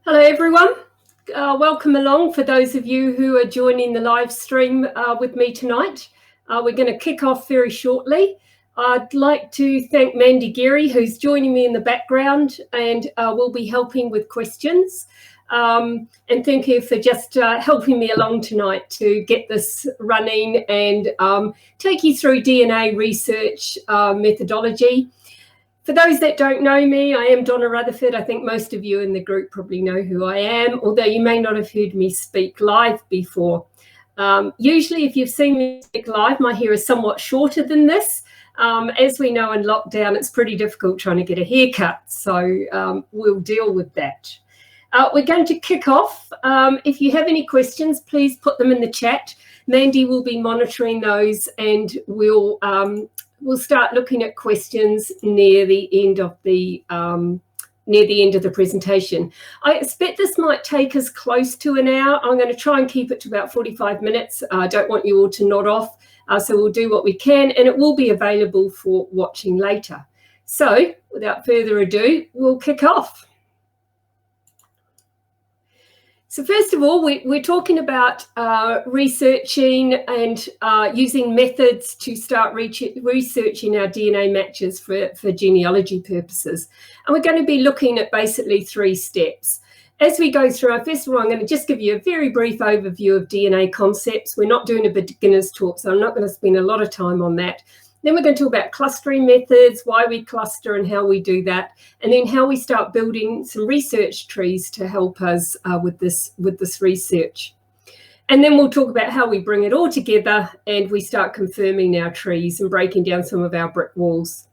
Hello everyone, welcome along for those of you who are joining the live stream with me tonight. We're going to kick off very shortly. I'd like to thank Mandy Geary, who's joining me in the background and will be helping with questions. And thank you for just helping me along tonight to get this running and take you through DNA research methodology. For those that don't know me, I am Donna Rutherford. I think most of you in the group probably know who I am, although you may not have heard me speak live before. Usually, if you've seen me speak live, my hair is somewhat shorter than this. As we know in lockdown, it's pretty difficult trying to get a haircut, so we'll deal with that. We're going to kick off. If you have any questions, please put them in the chat. Mandy will be monitoring those, and we'll start looking at questions near the end of the presentation. I expect this might take us close to an hour. I'm going to try and keep it to about 45 minutes. I don't want you all to nod off, so we'll do what we can, and it will be available for watching later. So without further ado, we'll kick off. So first of all, we're talking about researching and using methods to start researching our DNA matches for genealogy purposes. And we're going to be looking at basically 3 steps. As we go through, first of all, I'm going to just give you a very brief overview of DNA concepts. We're not doing a beginner's talk, so I'm not going to spend a lot of time on that. Then we're going to talk about clustering methods, why we cluster and how we do that, and then how we start building some research trees to help us with this research. And then we'll talk about how we bring it all together and we start confirming our trees and breaking down some of our brick walls.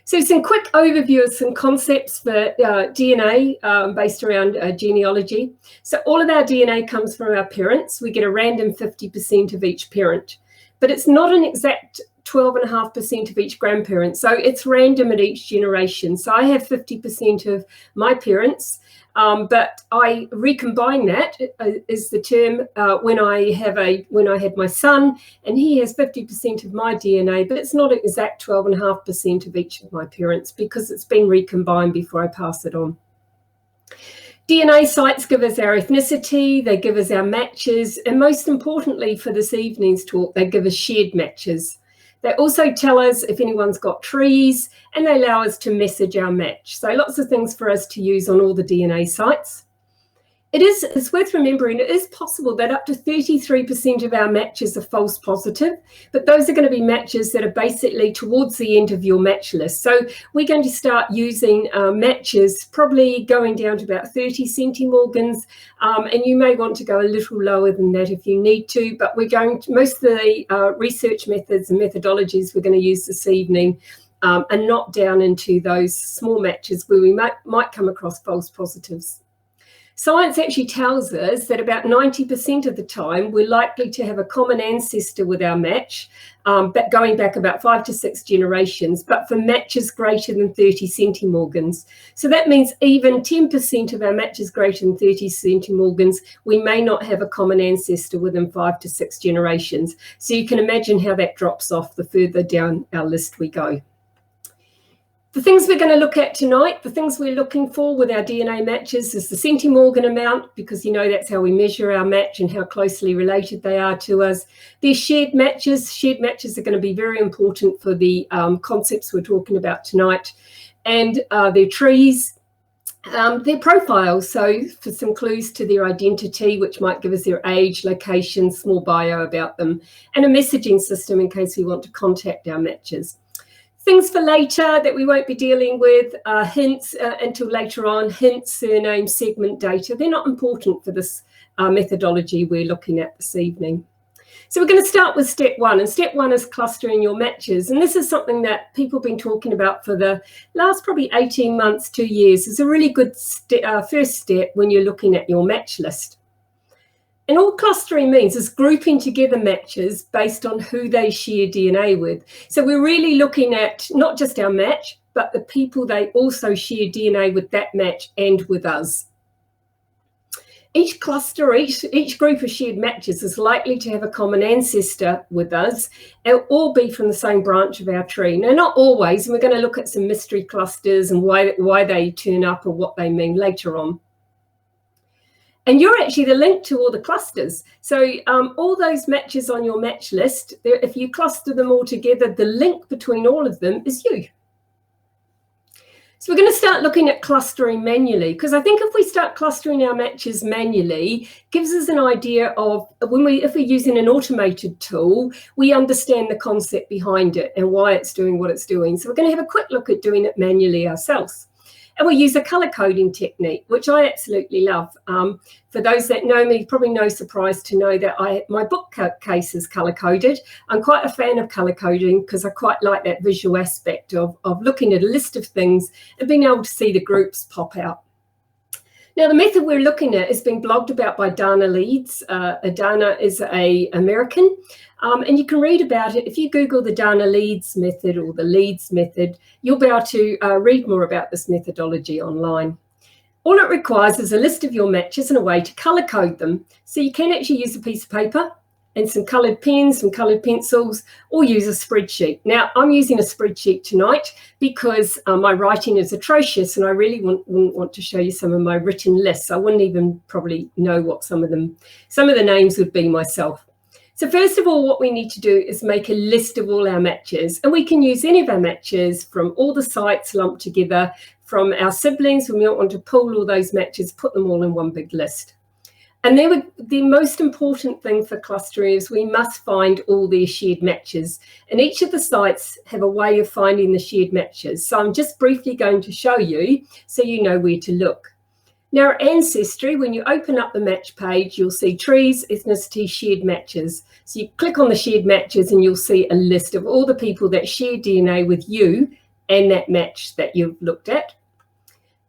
So some quick overview of some concepts for DNA based around genealogy. So all of our DNA comes from our parents. We get a random 50% of each parent, but it's not an exact 12.5% of each grandparent. So it's random at each generation. So I have 50% of my parents, but I recombine that is the term when I had my son, and he has 50% of my DNA, but it's not an exact 12.5% of each of my parents because it's been recombined before I pass it on. DNA sites give us our ethnicity, they give us our matches, and most importantly for this evening's talk, they give us shared matches. They also tell us if anyone's got trees, and they allow us to message our match. So lots of things for us to use on all the DNA sites. It's worth remembering it is possible that up to 33% of our matches are false positive, but those are going to be matches that are basically towards the end of your match list. So we're going to start using matches probably going down to about 30 centimorgans, and you may want to go a little lower than that if you need to, but we're going to, most of the research methods and methodologies we're going to use this evening are not down into those small matches where we might come across false positives. Science actually tells us that about 90% of the time we're likely to have a common ancestor with our match, but going back about 5 to 6 generations, but for matches greater than 30 centimorgans. So that means even 10% of our matches greater than 30 centimorgans, we may not have a common ancestor within 5 to 6 generations. So you can imagine how that drops off the further down our list we go. The things we're going to look at tonight, the things we're looking for with our DNA matches is the centimorgan amount, because you know that's how we measure our match and how closely related they are to us. They're shared matches. Shared matches are going to be very important for the concepts we're talking about tonight. And their trees, their profiles, so for some clues to their identity, which might give us their age, location, small bio about them, and a messaging system in case we want to contact our matches. Things for later that we won't be dealing with, hints until later on, hints, surname, segment data. They're not important for this methodology we're looking at this evening. So we're going to start with step 1, and step 1 is clustering your matches. And this is something that people have been talking about for the last probably 18 months, 2 years. It's a really good first step when you're looking at your match list. And all clustering means is grouping together matches based on who they share DNA with. So we're really looking at not just our match, but the people they also share DNA with that match and with us. Each cluster, each group of shared matches is likely to have a common ancestor with us and all be from the same branch of our tree. Now, not always, and we're going to look at some mystery clusters and why they turn up or what they mean later on. And you're actually the link to all the clusters. So all those matches on your match list, if you cluster them all together, the link between all of them is you. So we're going to start looking at clustering manually, because I think if we start clustering our matches manually, gives us an idea of if we're using an automated tool, we understand the concept behind it and why it's doing what it's doing. So we're going to have a quick look at doing it manually ourselves. And we'll use a color coding technique, which I absolutely love. For those that know me, probably no surprise to know that my bookcase is color coded. I'm quite a fan of color coding because I quite like that visual aspect of looking at a list of things and being able to see the groups pop out. Now, the method we're looking at is being blogged about by Donna Leeds. Donna is an American, and you can read about it. If you Google the Donna Leeds method or the Leeds method, you'll be able to read more about this methodology online. All it requires is a list of your matches and a way to color code them. So you can actually use a piece of paper and some colored pens, some colored pencils, or use a spreadsheet. Now, I'm using a spreadsheet tonight because my writing is atrocious, and I really wouldn't want to show you some of my written lists. I wouldn't even probably know what some of the names would be myself. So first of all, what we need to do is make a list of all our matches, and we can use any of our matches from all the sites lumped together, from our siblings when we don't want to pull all those matches, put them all in one big list. And the most important thing for clustering is we must find all their shared matches. And each of the sites have a way of finding the shared matches. So I'm just briefly going to show you so you know where to look. Now, Ancestry, when you open up the match page, you'll see trees, ethnicity, shared matches. So you click on the shared matches and you'll see a list of all the people that share DNA with you and that match that you've looked at.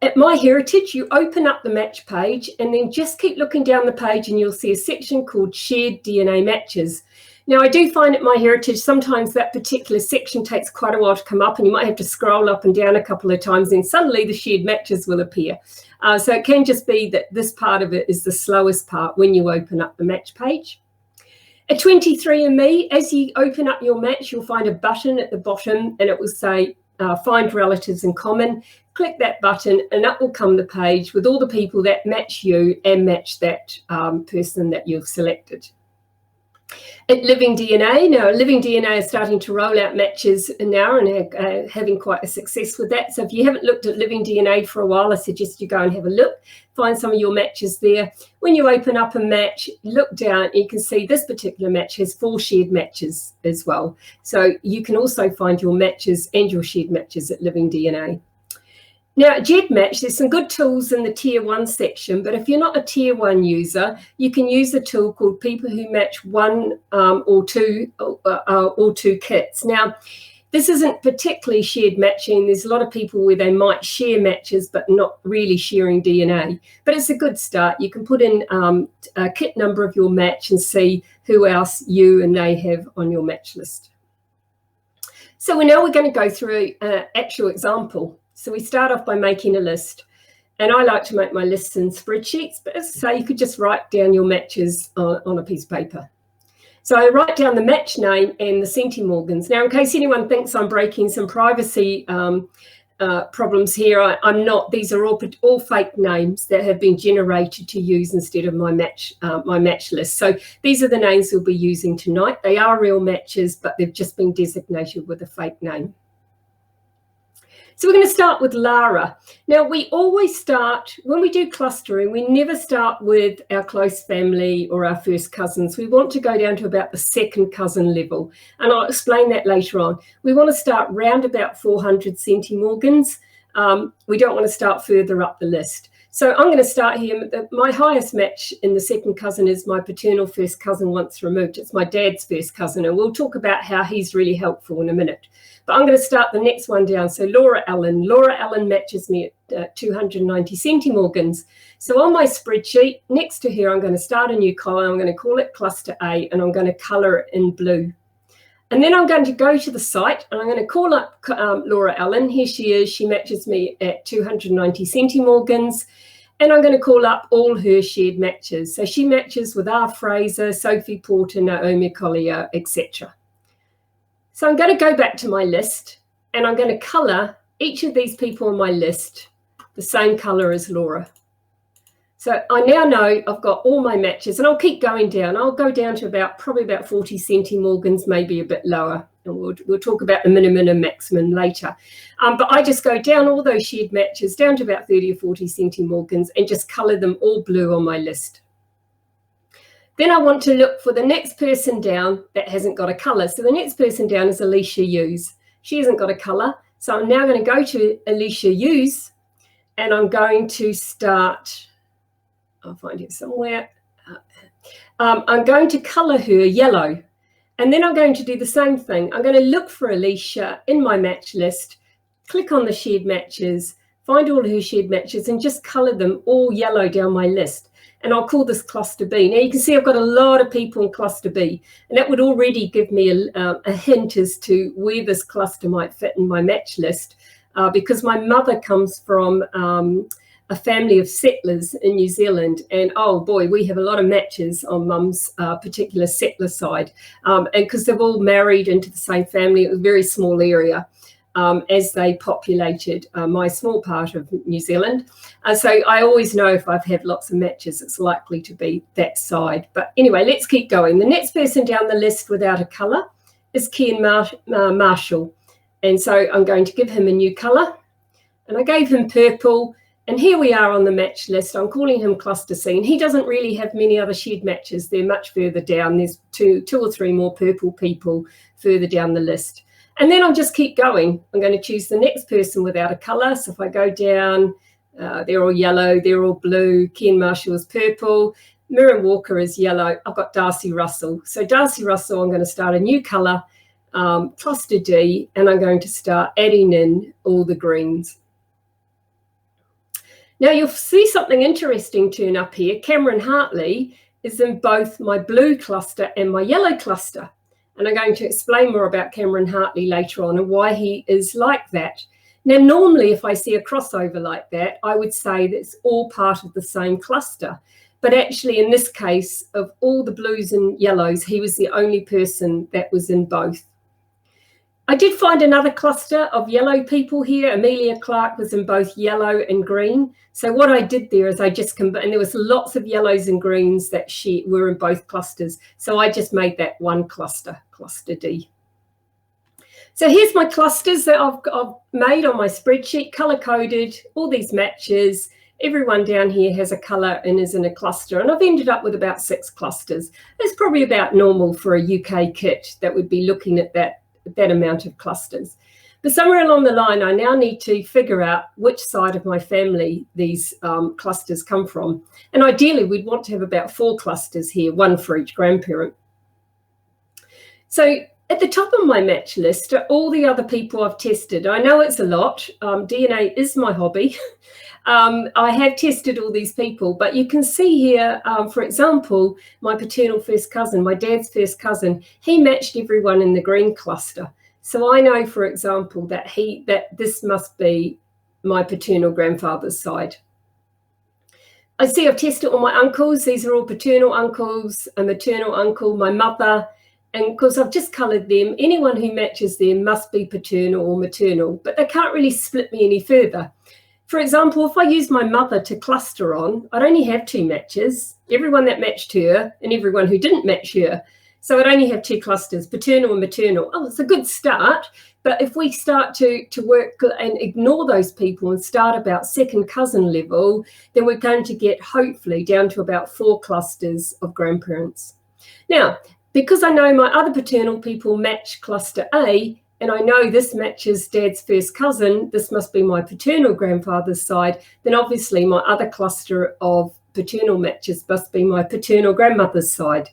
At MyHeritage, you open up the match page and then just keep looking down the page and you'll see a section called Shared DNA Matches. Now, I do find at MyHeritage, sometimes that particular section takes quite a while to come up, and you might have to scroll up and down a couple of times, and suddenly the shared matches will appear. So it can just be that this part of it is the slowest part when you open up the match page. At 23andMe, as you open up your match, you'll find a button at the bottom and it will say Find Relatives in Common. Click that button and up will come the page with all the people that match you and match that person that you've selected. At Living DNA, now Living DNA is starting to roll out matches now and having quite a success with that. So if you haven't looked at Living DNA for a while, I suggest you go and have a look, find some of your matches there. When you open up a match, look down, you can see this particular match has 4 shared matches as well. So you can also find your matches and your shared matches at Living DNA. Now, at GEDmatch, there's some good tools in the Tier 1 section, but if you're not a Tier 1 user, you can use a tool called People Who Match 1 or 2 kits. Now, this isn't particularly shared matching. There's a lot of people where they might share matches, but not really sharing DNA. But it's a good start. You can put in a kit number of your match and see who else you and they have on your match list. So now we're going to go through an actual example. So we start off by making a list, and I like to make my lists in spreadsheets, but as I say, you could just write down your matches on a piece of paper. So I write down the match name and the centimorgans. Now, in case anyone thinks I'm breaking some privacy problems here, I'm not. These are all fake names that have been generated to use instead of my match list. So these are the names we'll be using tonight. They are real matches, but they've just been designated with a fake name. So we're going to start with Lara. Now, we always start, when we do clustering, we never start with our close family or our first cousins. We want to go down to about the second cousin level, and I'll explain that later on. We want to start round about 400 centimorgans. We don't want to start further up the list. So I'm going to start here. My highest match in the second cousin is my paternal first cousin once removed. It's my dad's first cousin, and we'll talk about how he's really helpful in a minute. But I'm going to start the next one down. So Laura Allen. Laura Allen matches me at 290 centimorgans. So on my spreadsheet, next to her, I'm going to start a new column. I'm going to call it Cluster A, and I'm going to colour it in blue. And then I'm going to go to the site, and I'm going to call up Laura Allen. Here she is. She matches me at 290 centimorgans. And I'm going to call up all her shared matches. So she matches with R. Fraser, Sophie Porter, Naomi Collier, etc. So I'm going to go back to my list, and I'm going to colour each of these people on my list the same colour as Laura. So I now know I've got all my matches, and I'll keep going down. I'll go down to probably about 40 centimorgans, maybe a bit lower. And we'll talk about the minimum and maximum later. But I just go down all those shared matches down to about 30 or 40 centimorgans and just colour them all blue on my list. Then I want to look for the next person down that hasn't got a colour. So the next person down is Alicia Hughes. She hasn't got a colour. So I'm now going to go to Alicia Hughes, and I'm going to start, I'll find it somewhere. I'm going to colour her yellow. And then I'm going to do the same thing. I'm going to look for Alicia in my match list, click on the shared matches, find all her shared matches, and just colour them all yellow down my list. And I'll call this cluster B. Now you can see I've got a lot of people in cluster B, and that would already give me a hint as to where this cluster might fit in my match list, because my mother comes from a family of settlers in New Zealand, and oh boy, we have a lot of matches on Mum's particular settler side, and because they've all married into the same family. It was a very small area as they populated my small part of New Zealand. So I always know if I've had lots of matches, it's likely to be that side. But anyway, let's keep going. The next person down the list without a colour is Ken Marshall. And so I'm going to give him a new colour. And I gave him purple. And here we are on the match list. I'm calling him cluster C. And he doesn't really have many other shared matches. They're much further down. There's two or three more purple people further down the list. And then I'll just keep going. I'm going to choose the next person without a colour. So if I go down, they're all yellow, they're all blue. Ken Marshall is purple. Miriam Walker is yellow. I've got Darcy Russell. So Darcy Russell, I'm going to start a new colour, cluster D, and I'm going to start adding in all the greens. Now you'll see something interesting turn up here. Cameron Hartley is in both my blue cluster and my yellow cluster. And I'm going to explain more about Cameron Hartley later on and why he is like that. Now, normally, if I see a crossover like that, I would say that's all part of the same cluster. But actually, in this case, of all the blues and yellows, he was the only person that was in both. I did find another cluster of yellow people here. Amelia Clark was in both yellow and green. So what I did there is I just combined, and there was lots of yellows and greens that were in both clusters. So I just made that one cluster, cluster D. So here's my clusters that I've made on my spreadsheet, color-coded, all these matches. Everyone down here has a color and is in a cluster. And I've ended up with about 6 clusters. That's probably about normal for a UK kit that would be looking at that amount of clusters. But somewhere along the line, I now need to figure out which side of my family these clusters come from. And ideally, we'd want to have about 4 clusters here, 1 for each grandparent. So at the top of my match list are all the other people I've tested. I know it's a lot. DNA is my hobby. I have tested all these people, but you can see here, for example, my paternal first cousin, my dad's first cousin, he matched everyone in the green cluster. So I know, for example, that this must be my paternal grandfather's side. I see I've tested all my uncles. These are all paternal uncles, a maternal uncle, my mother, and of course I've just coloured them. Anyone who matches them must be paternal or maternal, but they can't really split me any further. For example, if I use my mother to cluster on, I'd only have 2 matches, everyone that matched her and everyone who didn't match her. So I'd only have 2 clusters, paternal and maternal. Oh, it's a good start. But if we start to work and ignore those people and start about second cousin level, then we're going to get hopefully down to about 4 clusters of grandparents. Now, because I know my other paternal people match cluster A, and I know this matches Dad's first cousin, this must be my paternal grandfather's side, then obviously my other cluster of paternal matches must be my paternal grandmother's side.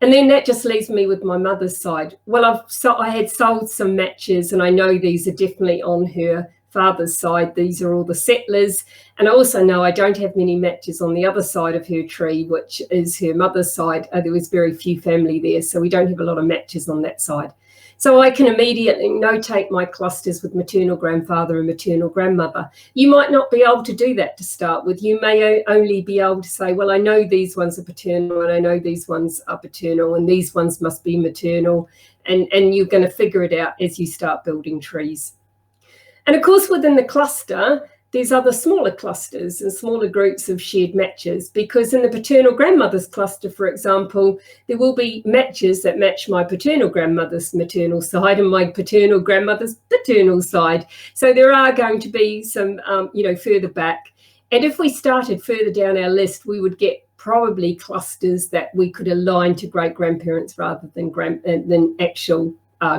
And then that just leaves me with my mother's side. Well, I had sold some matches, and I know these are definitely on her father's side. These are all the settlers. And I also know I don't have many matches on the other side of her tree, which is her mother's side. There was very few family there, so we don't have a lot of matches on that side. So I can immediately notate my clusters with maternal grandfather and maternal grandmother. You might not be able to do that to start with. You may only be able to say, well, I know these ones are paternal and I know these ones are paternal and these ones must be maternal. And you're going to figure it out as you start building trees. And of course, within the cluster, there's other smaller clusters and smaller groups of shared matches, because in the paternal grandmother's cluster, for example, there will be matches that match my paternal grandmother's maternal side and my paternal grandmother's paternal side. So there are going to be some, further back. And if we started further down our list, we would get probably clusters that we could align to great-grandparents rather than actual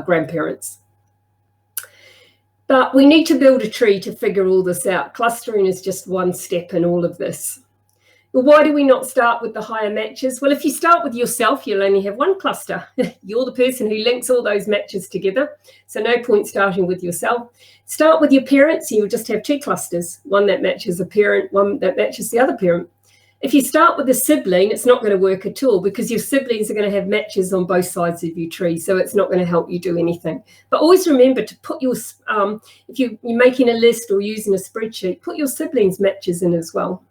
grandparents. But we need to build a tree to figure all this out. Clustering is just one step in all of this. Well, why do we not start with the higher matches? Well, if you start with yourself, you'll only have one cluster. You're the person who links all those matches together. So no point starting with yourself. Start with your parents, and you'll just have two clusters, one that matches a parent, one that matches the other parent. If you start with a sibling, it's not going to work at all, because your siblings are going to have matches on both sides of your tree, so it's not going to help you do anything. But always remember to put your, if you're making a list or using a spreadsheet, put your siblings' matches in as well.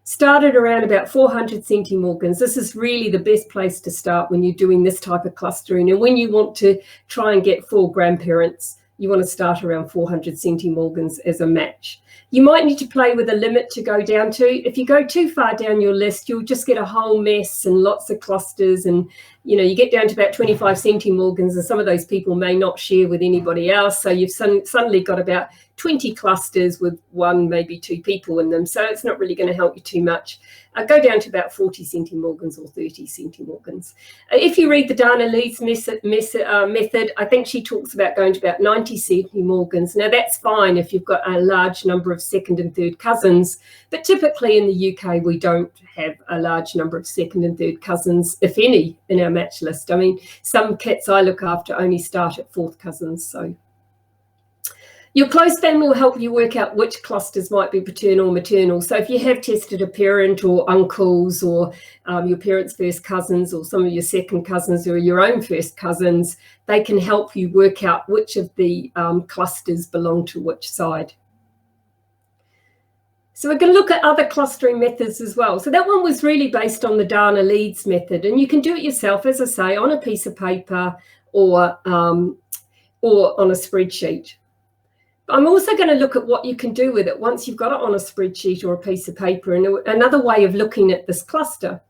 Start at around about 400 centimorgans. This is really the best place to start when you're doing this type of clustering. And when you want to try and get 4 grandparents, you want to start around 400 centimorgans as a match. You might need to play with a limit to go down to. If you go too far down your list, you'll just get a whole mess and lots of clusters, and you get down to about 25 centimorgans, and some of those people may not share with anybody else. So you've suddenly got about 20 clusters with 1, maybe 2 people in them. So it's not really going to help you too much. Go down to about 40 centimorgans or 30 centimorgans. If you read the Donna Leeds method, I think she talks about going to about 90 centimorgans. Now that's fine if you've got a large number of second and third cousins, but typically in the UK we don't have a large number of second and third cousins, if any, in our match list. I mean, some kits I look after only start at 4th cousins. So your close family will help you work out which clusters might be paternal or maternal. So if you have tested a parent or uncles or your parents' first cousins or some of your second cousins or your own first cousins, they can help you work out which of the clusters belong to which side. So we're going to look at other clustering methods as well. So that one was really based on the Donna Leeds method, and you can do it yourself, as I say, on a piece of paper or on a spreadsheet. I'm also going to look at what you can do with it once you've got it on a spreadsheet or a piece of paper, and another way of looking at this cluster.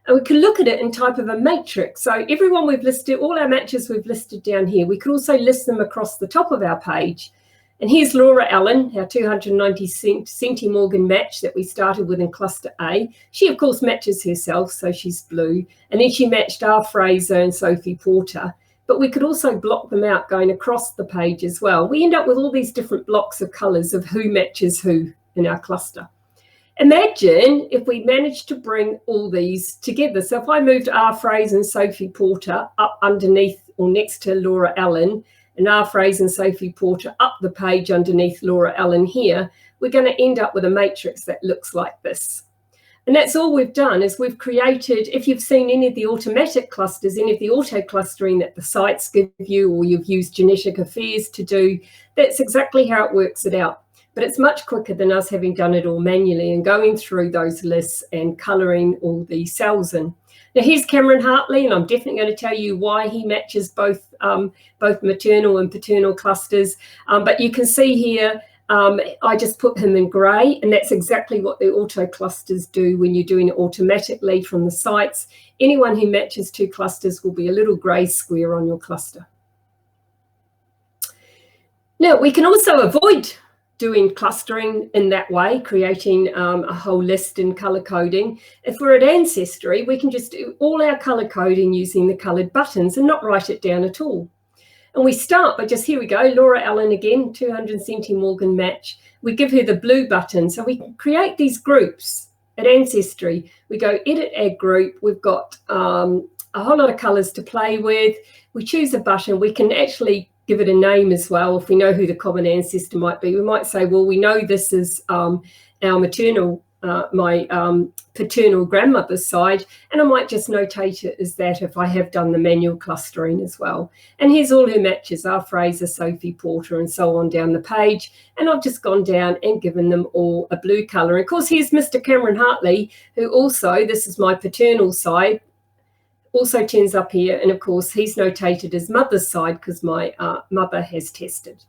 And we can look at it in type of a matrix. So everyone we've listed, all our matches we've listed down here, we could also list them across the top of our page. And here's Laura Allen, our 290 centimorgan match that we started with in cluster A. She, of course, matches herself, so she's blue. And then she matched R. Fraser and Sophie Porter. But we could also block them out going across the page as well. We end up with all these different blocks of colours of who matches who in our cluster. Imagine if we managed to bring all these together. So if I moved R. Fraser and Sophie Porter up underneath or next to Laura Allen, and R. Fraser and Sophie Porter up the page underneath Laura Allen here, we're going to end up with a matrix that looks like this. And that's all we've done, is we've created, if you've seen any of the automatic clusters, any of the auto clustering that the sites give you, or you've used Genetic Affairs to do, that's exactly how it works it out. But it's much quicker than us having done it all manually and going through those lists and colouring all the cells in. Now here's Cameron Hartley, and I'm definitely going to tell you why he matches both maternal and paternal clusters. But you can see here, I just put him in grey, and that's exactly what the auto clusters do when you're doing it automatically from the sites. Anyone who matches 2 clusters will be a little grey square on your cluster. Now we can also avoid doing clustering in that way, creating a whole list in colour coding. If we're at Ancestry, we can just do all our colour coding using the coloured buttons and not write it down at all. And we start by just, here we go, Laura Allen again, 200 centimorgan match. We give her the blue button. So we can create these groups at Ancestry. We go edit add group. We've got a whole lot of colours to play with. We choose a button. We can actually give it a name as well. If we know who the common ancestor might be, we might say, well, we know this is our maternal, my paternal grandmother's side, and I might just notate it as that if I have done the manual clustering as well. And here's all her matches, R. Fraser, Sophie Porter, and so on down the page. And I've just gone down and given them all a blue colour. And of course, here's Mr. Cameron Hartley, who also, this is my paternal side, also turns up here, and of course he's notated as mother's side because my mother has tested.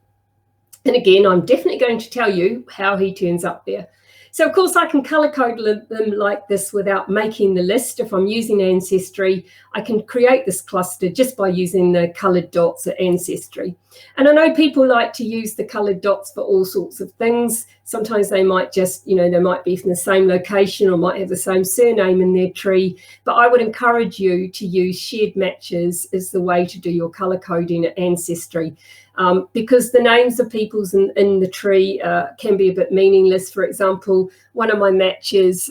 And again, I'm definitely going to tell you how he turns up there. So, of course, I can color code them like this without making the list. If I'm using Ancestry, I can create this cluster just by using the colored dots at Ancestry. And I know people like to use the colored dots for all sorts of things. Sometimes they might just, you know, they might be from the same location or might have the same surname in their tree. But I would encourage you to use shared matches as the way to do your color coding at Ancestry. Because the names of peoples in the tree can be a bit meaningless. For example, one of my matches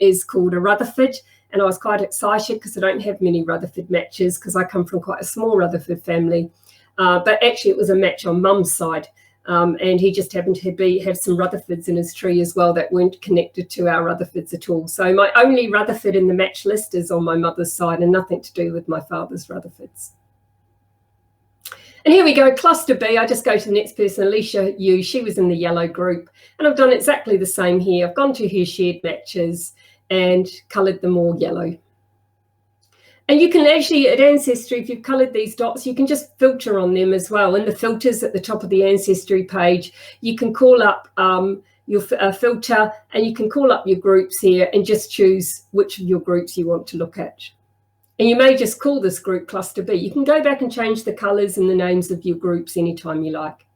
is called a Rutherford, and I was quite excited because I don't have many Rutherford matches because I come from quite a small Rutherford family. But actually it was a match on mum's side, and he just happened to have some Rutherfords in his tree as well that weren't connected to our Rutherfords at all. So my only Rutherford in the match list is on my mother's side and nothing to do with my father's Rutherfords. And here we go, cluster B. I just go to the next person, Alicia Yu. She was in the yellow group. And I've done exactly the same here. I've gone to her shared matches and coloured them all yellow. And you can actually, at Ancestry, if you've coloured these dots, you can just filter on them as well. In the filters at the top of the Ancestry page, you can call up your filter, and you can call up your groups here and just choose which of your groups you want to look at. And you may just call this group cluster B. You can go back and change the colours and the names of your groups anytime you like.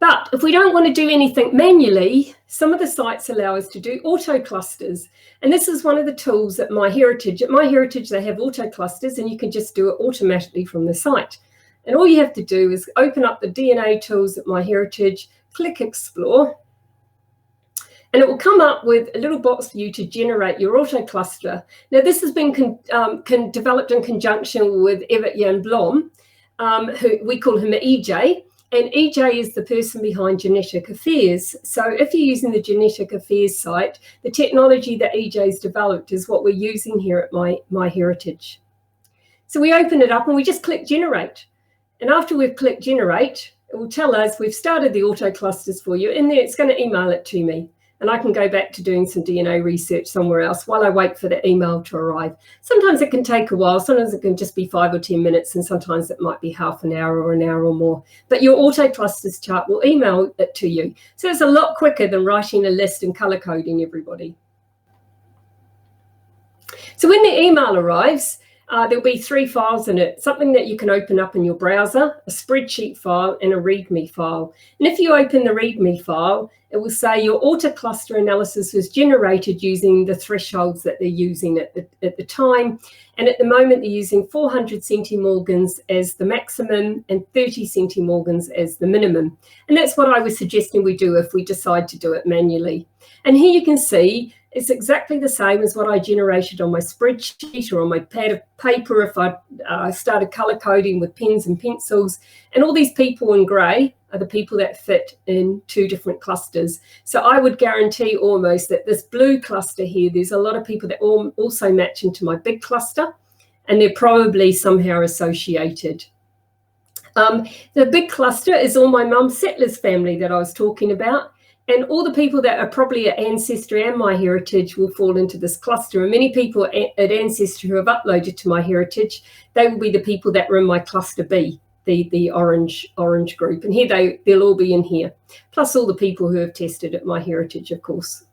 But if we don't want to do anything manually, some of the sites allow us to do auto clusters. And this is one of the tools at MyHeritage. At MyHeritage, they have auto clusters, and you can just do it automatically from the site. And all you have to do is open up the DNA tools at MyHeritage, click Explore, and it will come up with a little box for you to generate your auto cluster. Now, this has been developed in conjunction with Evert Jan Blom, who we call him EJ. And EJ is the person behind Genetic Affairs. So if you're using the Genetic Affairs site, the technology that EJ's developed is what we're using here at MyHeritage. So we open it up and we just click Generate. And after we've clicked Generate, it will tell us we've started the auto clusters for you. And then it's going to email it to me. And I can go back to doing some DNA research somewhere else while I wait for the email to arrive. Sometimes it can take a while. Sometimes it can just be 5 or 10 minutes, and sometimes it might be half an hour or an hour or more. But your auto clusters chart will email it to you. So it's a lot quicker than writing a list and color coding everybody. So when the email arrives, there'll be 3 files in it, something that you can open up in your browser, a spreadsheet file, and a README file. And if you open the README file, it will say your auto cluster analysis was generated using the thresholds that they're using at the time. And at the moment, they're using 400 centimorgans as the maximum and 30 centimorgans as the minimum. And that's what I was suggesting we do if we decide to do it manually. And here you can see it's exactly the same as what I generated on my spreadsheet or on my pad of paper if I started color coding with pens and pencils. And all these people in grey are the people that fit in 2 different clusters. So I would guarantee almost that this blue cluster here, there's a lot of people that also match into my big cluster, and they're probably somehow associated. The big cluster is all my mum's settlers family that I was talking about. And all the people that are probably at Ancestry and MyHeritage will fall into this cluster. And many people at Ancestry who have uploaded to MyHeritage, they will be the people that are in my cluster B, the orange group. And here they'll all be in here, plus all the people who have tested at MyHeritage, of course.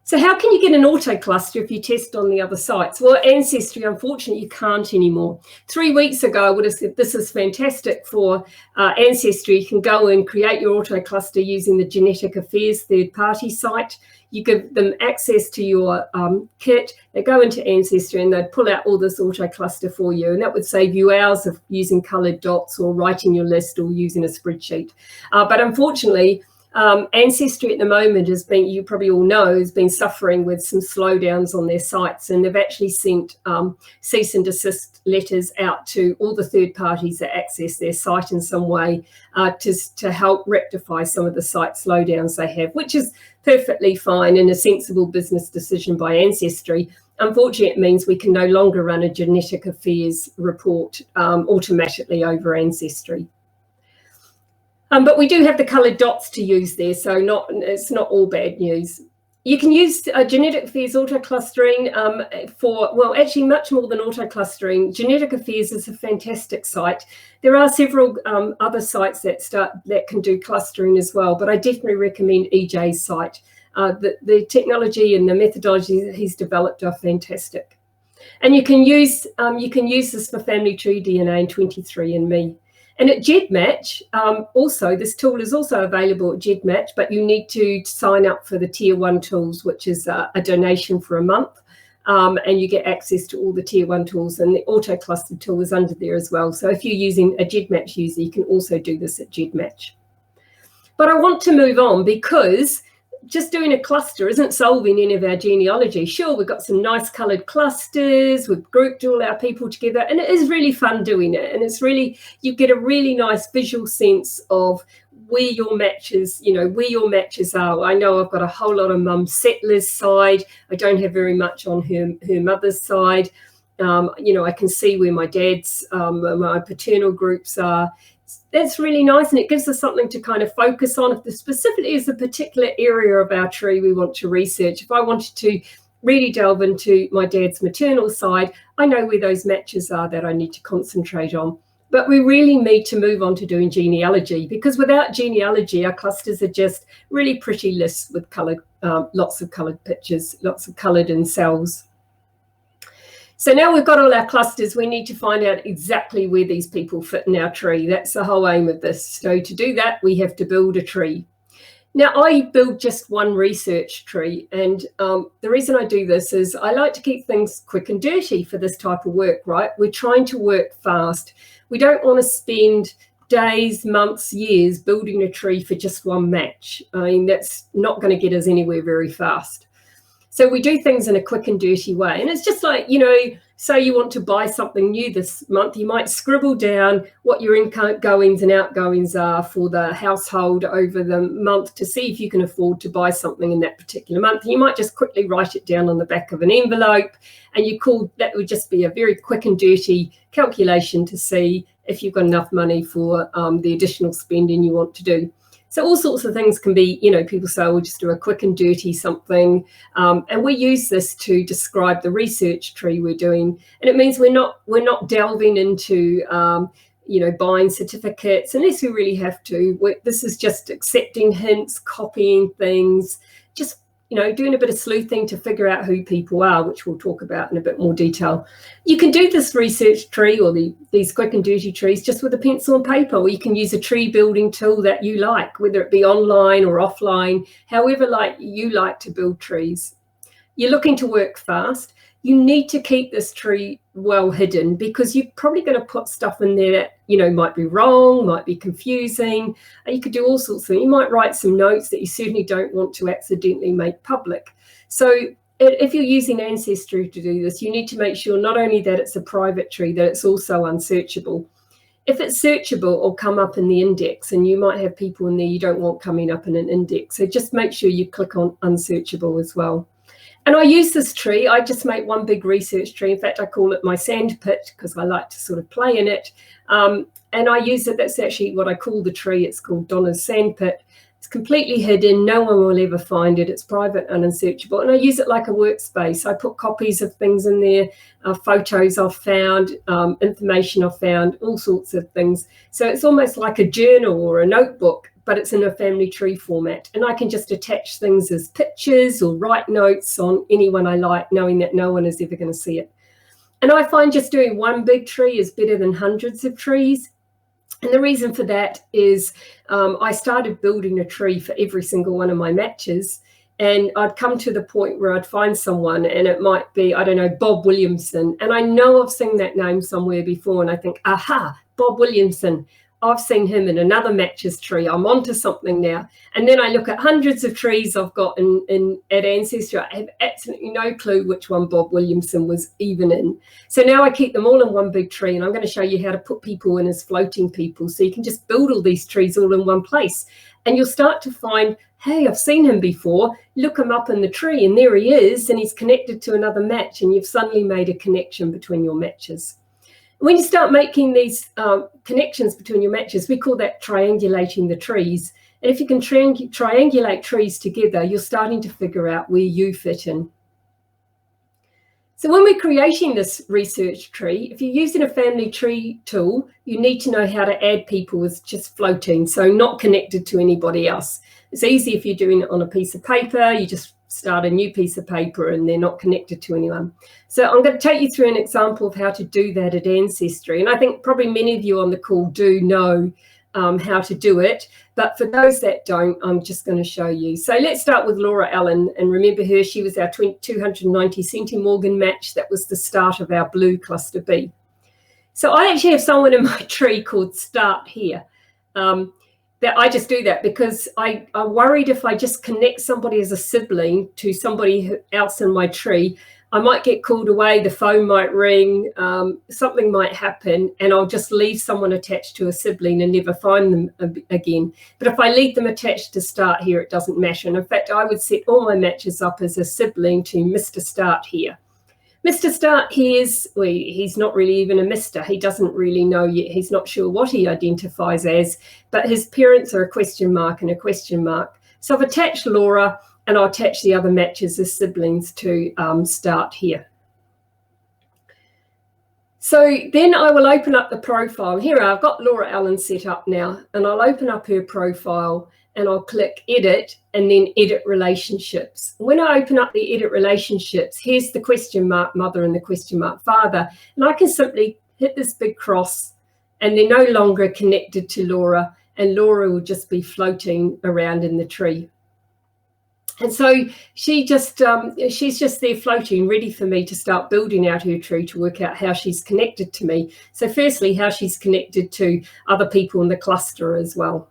So how can you get an auto cluster if you test on the other sites? Well, Ancestry, unfortunately, you can't anymore. 3 weeks ago, I would have said this is fantastic for Ancestry. You can go and create your auto cluster using the Genetic Affairs third-party site. You give them access to your kit. They go into Ancestry and they'd pull out all this auto cluster for you. And that would save you hours of using coloured dots or writing your list or using a spreadsheet. But unfortunately, Ancestry at the moment has been, you probably all know, has been suffering with some slowdowns on their sites, and they've actually sent cease and desist letters out to all the third parties that access their site in some way to help rectify some of the site slowdowns they have, which is perfectly fine and a sensible business decision by Ancestry. Unfortunately, it means we can no longer run a Genetic Affairs report automatically over Ancestry. But we do have the coloured dots to use there, so it's not all bad news. You can use genetic affairs auto-clustering for, well, actually much more than auto-clustering. Genetic affairs is a fantastic site. There are several other sites that can do clustering as well, but I definitely recommend EJ's site. The technology and the methodology that he's developed are fantastic. And you can use this for family tree DNA and 23andMe. And at GEDmatch, also, this tool is also available at GEDmatch, but you need to sign up for the Tier 1 tools, which is a donation for a month, and you get access to all the Tier 1 tools, and the auto-clustered tool is under there as well. So if you're using a GEDmatch user, you can also do this at GEDmatch. But I want to move on because just doing a cluster isn't solving any of our genealogy. Sure, we've got some nice coloured clusters, we've grouped all our people together, and it is really fun doing it. And it's really, you get a really nice visual sense of where your matches, where your matches are. I know I've got a whole lot on Mum's settlers side. I don't have very much on her mother's side. I can see where my dad's, my paternal groups are. That's really nice, and it gives us something to kind of focus on. If there specifically is a particular area of our tree we want to research, if I wanted to really delve into my dad's maternal side, I know where those matches are that I need to concentrate on. But we really need to move on to doing genealogy, because without genealogy, our clusters are just really pretty lists with coloured, lots of coloured pictures, lots of coloured in cells. So now we've got all our clusters, we need to find out exactly where these people fit in our tree. That's the whole aim of this. So to do that, we have to build a tree. Now, I build just one research tree, and the reason I do this is I like to keep things quick and dirty for this type of work, right? We're trying to work fast. We don't want to spend days, months, years building a tree for just one match. I mean, that's not going to get us anywhere very fast. So we do things in a quick and dirty way. And it's just like, say you want to buy something new this month, you might scribble down what your ingoings and outgoings are for the household over the month to see if you can afford to buy something in that particular month. You might just quickly write it down on the back of an envelope, and that would just be a very quick and dirty calculation to see if you've got enough money for the additional spending you want to do. So all sorts of things can be, people say, we'll just do a quick and dirty something. And we use this to describe the research tree we're doing. And it means we're not delving into, buying certificates unless we really have to. This is just accepting hints, copying things, just, doing a bit of sleuthing to figure out who people are, which we'll talk about in a bit more detail. You can do this research tree or these quick and dirty trees just with a pencil and paper, or you can use a tree building tool that you like, whether it be online or offline, however you like to build trees. You're looking to work fast. You need to keep this tree well hidden, because you're probably going to put stuff in there that, might be wrong, might be confusing. And you could do all sorts of things. You might write some notes that you certainly don't want to accidentally make public. So if you're using Ancestry to do this, you need to make sure not only that it's a private tree, that it's also unsearchable. If it's searchable, it'll come up in the index, and you might have people in there you don't want coming up in an index. So just make sure you click on unsearchable as well. And I use this tree, I just make one big research tree. In fact, I call it my sand pit because I like to sort of play in it. And I use it, that's actually what I call the tree. It's called Donna's sand pit. It's completely hidden, no one will ever find it. It's private and unsearchable. And I use it like a workspace. I put copies of things in there, photos I've found, information I've found, all sorts of things. So it's almost like a journal or a notebook, but it's in a family tree format. And I can just attach things as pictures or write notes on anyone I like, knowing that no one is ever going to see it. And I find just doing one big tree is better than hundreds of trees. And the reason for that is I started building a tree for every single one of my matches. And I'd come to the point where I'd find someone, and it might be, I don't know, Bob Williamson. And I know I've seen that name somewhere before, and I think, aha, Bob Williamson. I've seen him in another matches tree. I'm onto something now. And then I look at hundreds of trees I've got at Ancestry. I have absolutely no clue which one Bob Williamson was even in. So now I keep them all in one big tree, and I'm going to show you how to put people in as floating people. So you can just build all these trees all in one place. And you'll start to find, hey, I've seen him before. Look him up in the tree, and there he is, and he's connected to another match, and you've suddenly made a connection between your matches. When you start making these connections between your matches, we call that triangulating the trees. And if you can triangulate trees together, you're starting to figure out where you fit in. So when we're creating this research tree, if you're using a family tree tool, you need to know how to add people as just floating, so not connected to anybody else. It's easy if you're doing it on a piece of paper, you just start a new piece of paper and they're not connected to anyone. So I'm going to take you through an example of how to do that at Ancestry. And I think probably many of you on the call do know how to do it, but for those that don't, I'm just going to show you. So let's start with Laura Allen, and remember her, she was our 290 centimorgan match. That was the start of our blue cluster B. So I actually have someone in my tree called Start here. That I just do that because I'm worried if I just connect somebody as a sibling to somebody else in my tree, I might get called away, the phone might ring, something might happen, and I'll just leave someone attached to a sibling and never find them again. But if I leave them attached to Start here, it doesn't matter. And in fact, I would set all my matches up as a sibling to Mr. Start here. Mr. Start he's not really even a Mr. He doesn't really know yet. He's not sure what he identifies as, but his parents are a question mark and a question mark. So I've attached Laura, and I'll attach the other matches as siblings to Start here. So then I will open up the profile. Here I've got Laura Allen set up now, and I'll open up her profile and I'll click Edit and then Edit Relationships. When I open up the Edit Relationships, here's the question mark mother and the question mark father. And I can simply hit this big cross and they're no longer connected to Laura, and Laura will just be floating around in the tree. And so she's just there floating, ready for me to start building out her tree to work out how she's connected to me. So firstly, how she's connected to other people in the cluster as well.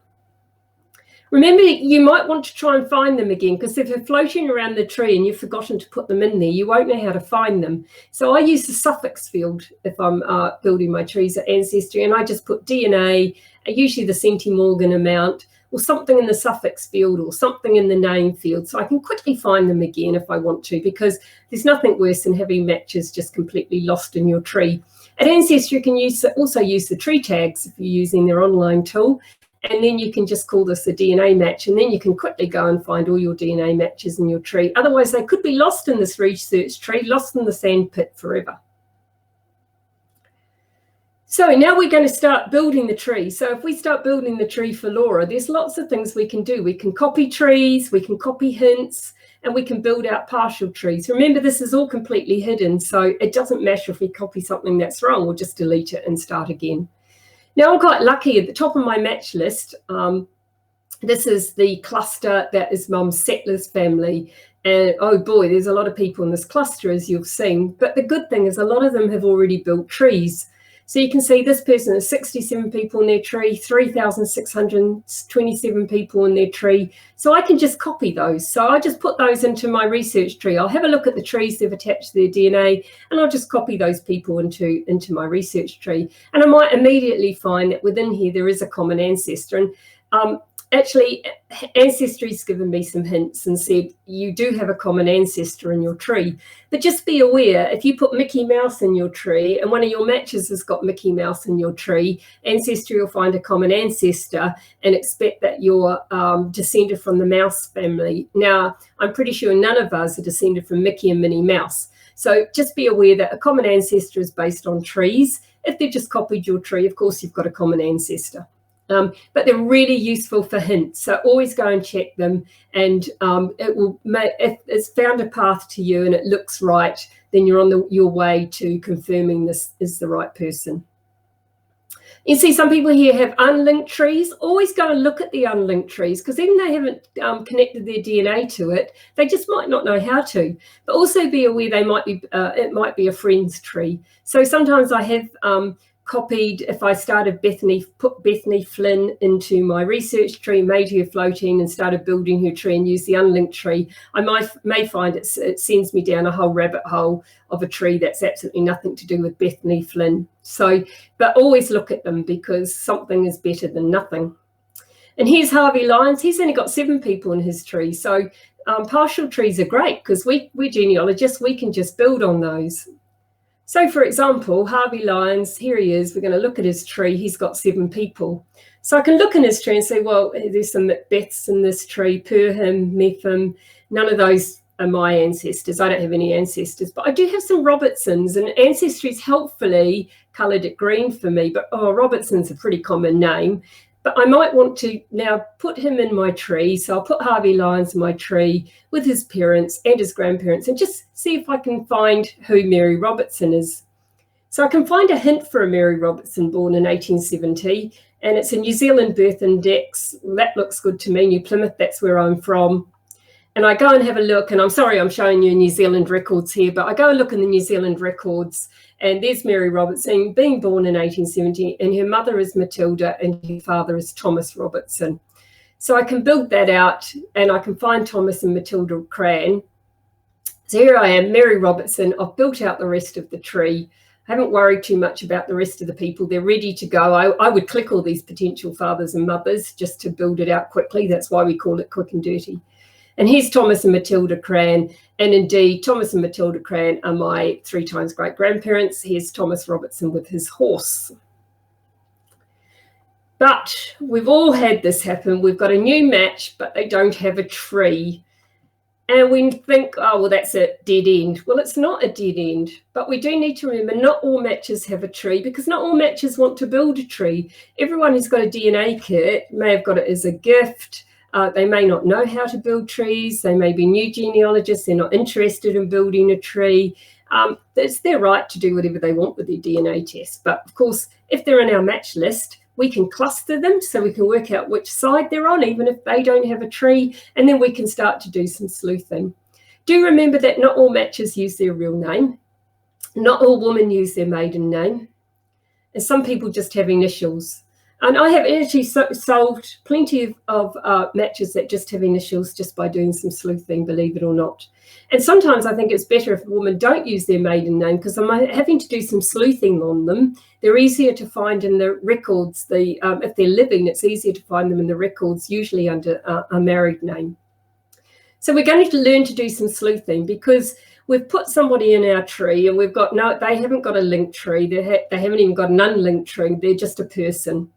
Remember, you might want to try and find them again, because if they're floating around the tree and you've forgotten to put them in there, you won't know how to find them. So I use the suffix field if I'm building my trees at Ancestry, and I just put DNA, usually the centimorgan amount, or something in the suffix field or something in the name field, so I can quickly find them again if I want to, because there's nothing worse than having matches just completely lost in your tree. At Ancestry, you can also use the tree tags if you're using their online tool, and then you can just call this a DNA match, and then you can quickly go and find all your DNA matches in your tree. Otherwise, they could be lost in this research tree, lost in the sand pit forever. So now we're going to start building the tree. So if we start building the tree for Laura, there's lots of things we can do. We can copy trees, we can copy hints, and we can build out partial trees. Remember, this is all completely hidden, so it doesn't matter if we copy something that's wrong, we'll just delete it and start again. Now I'm quite lucky at the top of my match list. This is the cluster that is Mum's settlers family. And oh boy, there's a lot of people in this cluster, as you've seen. But the good thing is a lot of them have already built trees. So you can see this person has 67 people in their tree, 3,627 people in their tree. So I can just copy those. So I just put those into my research tree. I'll have a look at the trees they've attached to their DNA, and I'll just copy those people into my research tree. And I might immediately find that within here there is a common ancestor. And actually, Ancestry's given me some hints and said, you do have a common ancestor in your tree. But just be aware, if you put Mickey Mouse in your tree and one of your matches has got Mickey Mouse in your tree, Ancestry will find a common ancestor and expect that you're descended from the mouse family. Now, I'm pretty sure none of us are descended from Mickey and Minnie Mouse. So just be aware that a common ancestor is based on trees. If they've just copied your tree, of course, you've got a common ancestor. But they're really useful for hints, so always go and check them, and it will if it's found a path to you and it looks right, then you're on your way to confirming this is the right person. You see some people here have unlinked trees. Always go and look at the unlinked trees, because even though they haven't connected their DNA to it, they just might not know how to. But also be aware they might be it might be a friend's tree. So sometimes I have copied, if I started put Bethany Flynn into my research tree, made her floating and started building her tree and used the unlinked tree, I may find it sends me down a whole rabbit hole of a tree that's absolutely nothing to do with Bethany Flynn. So, but always look at them, because something is better than nothing. And here's Harvey Lyons. He's only got 7 people in his tree. So partial trees are great, because we're genealogists, we can just build on those. So, for example, Harvey Lyons, here he is. We're going to look at his tree. He's got 7 people. So I can look in his tree and say, well, there's some Macbeths in this tree, Perham, Mepham. None of those are my ancestors. I don't have any ancestors, but I do have some Robertsons, and Ancestry's helpfully coloured it green for me. But Robertson's a pretty common name. But I might want to now put him in my tree. So I'll put Harvey Lyons in my tree with his parents and his grandparents and just see if I can find who Mary Robertson is. So I can find a hint for a Mary Robertson born in 1870, and it's a New Zealand birth index. That looks good to me. New Plymouth, that's where I'm from. And I go and have a look, and I'm sorry I'm showing you New Zealand records here, but I go and look in the New Zealand records, and there's Mary Robertson being born in 1870, and her mother is Matilda and her father is Thomas Robertson. So I can build that out, and I can find Thomas and Matilda Cran. So here I am, Mary Robertson. I've built out the rest of the tree. I haven't worried too much about the rest of the people. They're ready to go. I would click all these potential fathers and mothers just to build it out quickly. That's why we call it quick and dirty. And here's Thomas and Matilda Cran. And indeed, Thomas and Matilda Cran are my 3 times great-grandparents. Here's Thomas Robertson with his horse. But we've all had this happen. We've got a new match, but they don't have a tree. And we think, oh, well, that's a dead end. Well, it's not a dead end, but we do need to remember not all matches have a tree, because not all matches want to build a tree. Everyone who's got a DNA kit may have got it as a gift. They may not know how to build trees. They may be new genealogists. They're not interested in building a tree. It's their right to do whatever they want with their DNA test. But of course, if they're in our match list, we can cluster them so we can work out which side they're on, even if they don't have a tree, and then we can start to do some sleuthing. Do remember that not all matches use their real name. Not all women use their maiden name. And some people just have initials. And I have actually solved plenty of matches that just have initials just by doing some sleuthing, believe it or not. And sometimes I think it's better if a woman don't use their maiden name, because I'm having to do some sleuthing on them. They're easier to find in the records. If they're living, it's easier to find them in the records, usually under a married name. So we're going to learn to do some sleuthing, because we've put somebody in our tree and they haven't got a linked tree. They haven't even got an unlinked tree. They're just a person.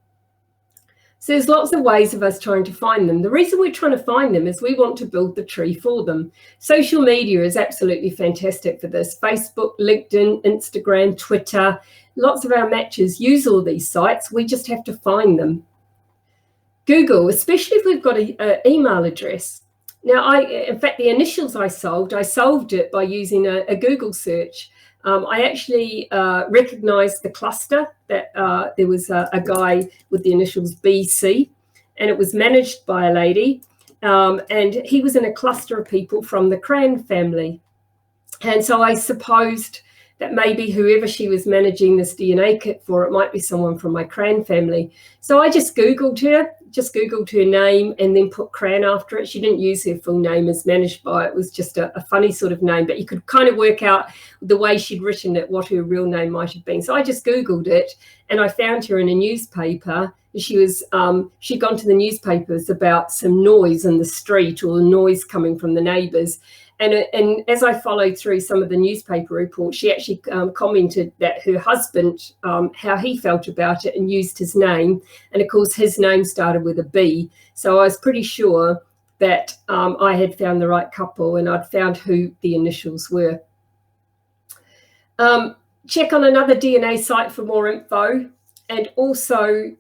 So there's lots of ways of us trying to find them. The reason we're trying to find them is we want to build the tree for them. Social media is absolutely fantastic for this. Facebook, LinkedIn, Instagram, Twitter. Lots of our matches use all these sites. We just have to find them. Google, especially if we've got an email address. Now, in fact, the initials I solved it by using a Google search. I actually recognized the cluster that there was a guy with the initials BC, and it was managed by a lady, and he was in a cluster of people from the Cran family. And so I supposed that maybe whoever she was managing this DNA kit for, it might be someone from my Cran family. So I just Googled her name and then put Cran after it. She didn't use her full name as managed by. It was just a funny sort of name, but you could kind of work out the way she'd written it, what her real name might have been. So I just Googled it, and I found her in a newspaper. She'd gone to the newspapers about some noise in the street, or the noise coming from the neighbours. And as I followed through some of the newspaper reports, she actually commented that her husband, how he felt about it, and used his name. And of course, his name started with a B. So I was pretty sure that I had found the right couple, and I'd found who the initials were. Check on another DNA site for more info. And also,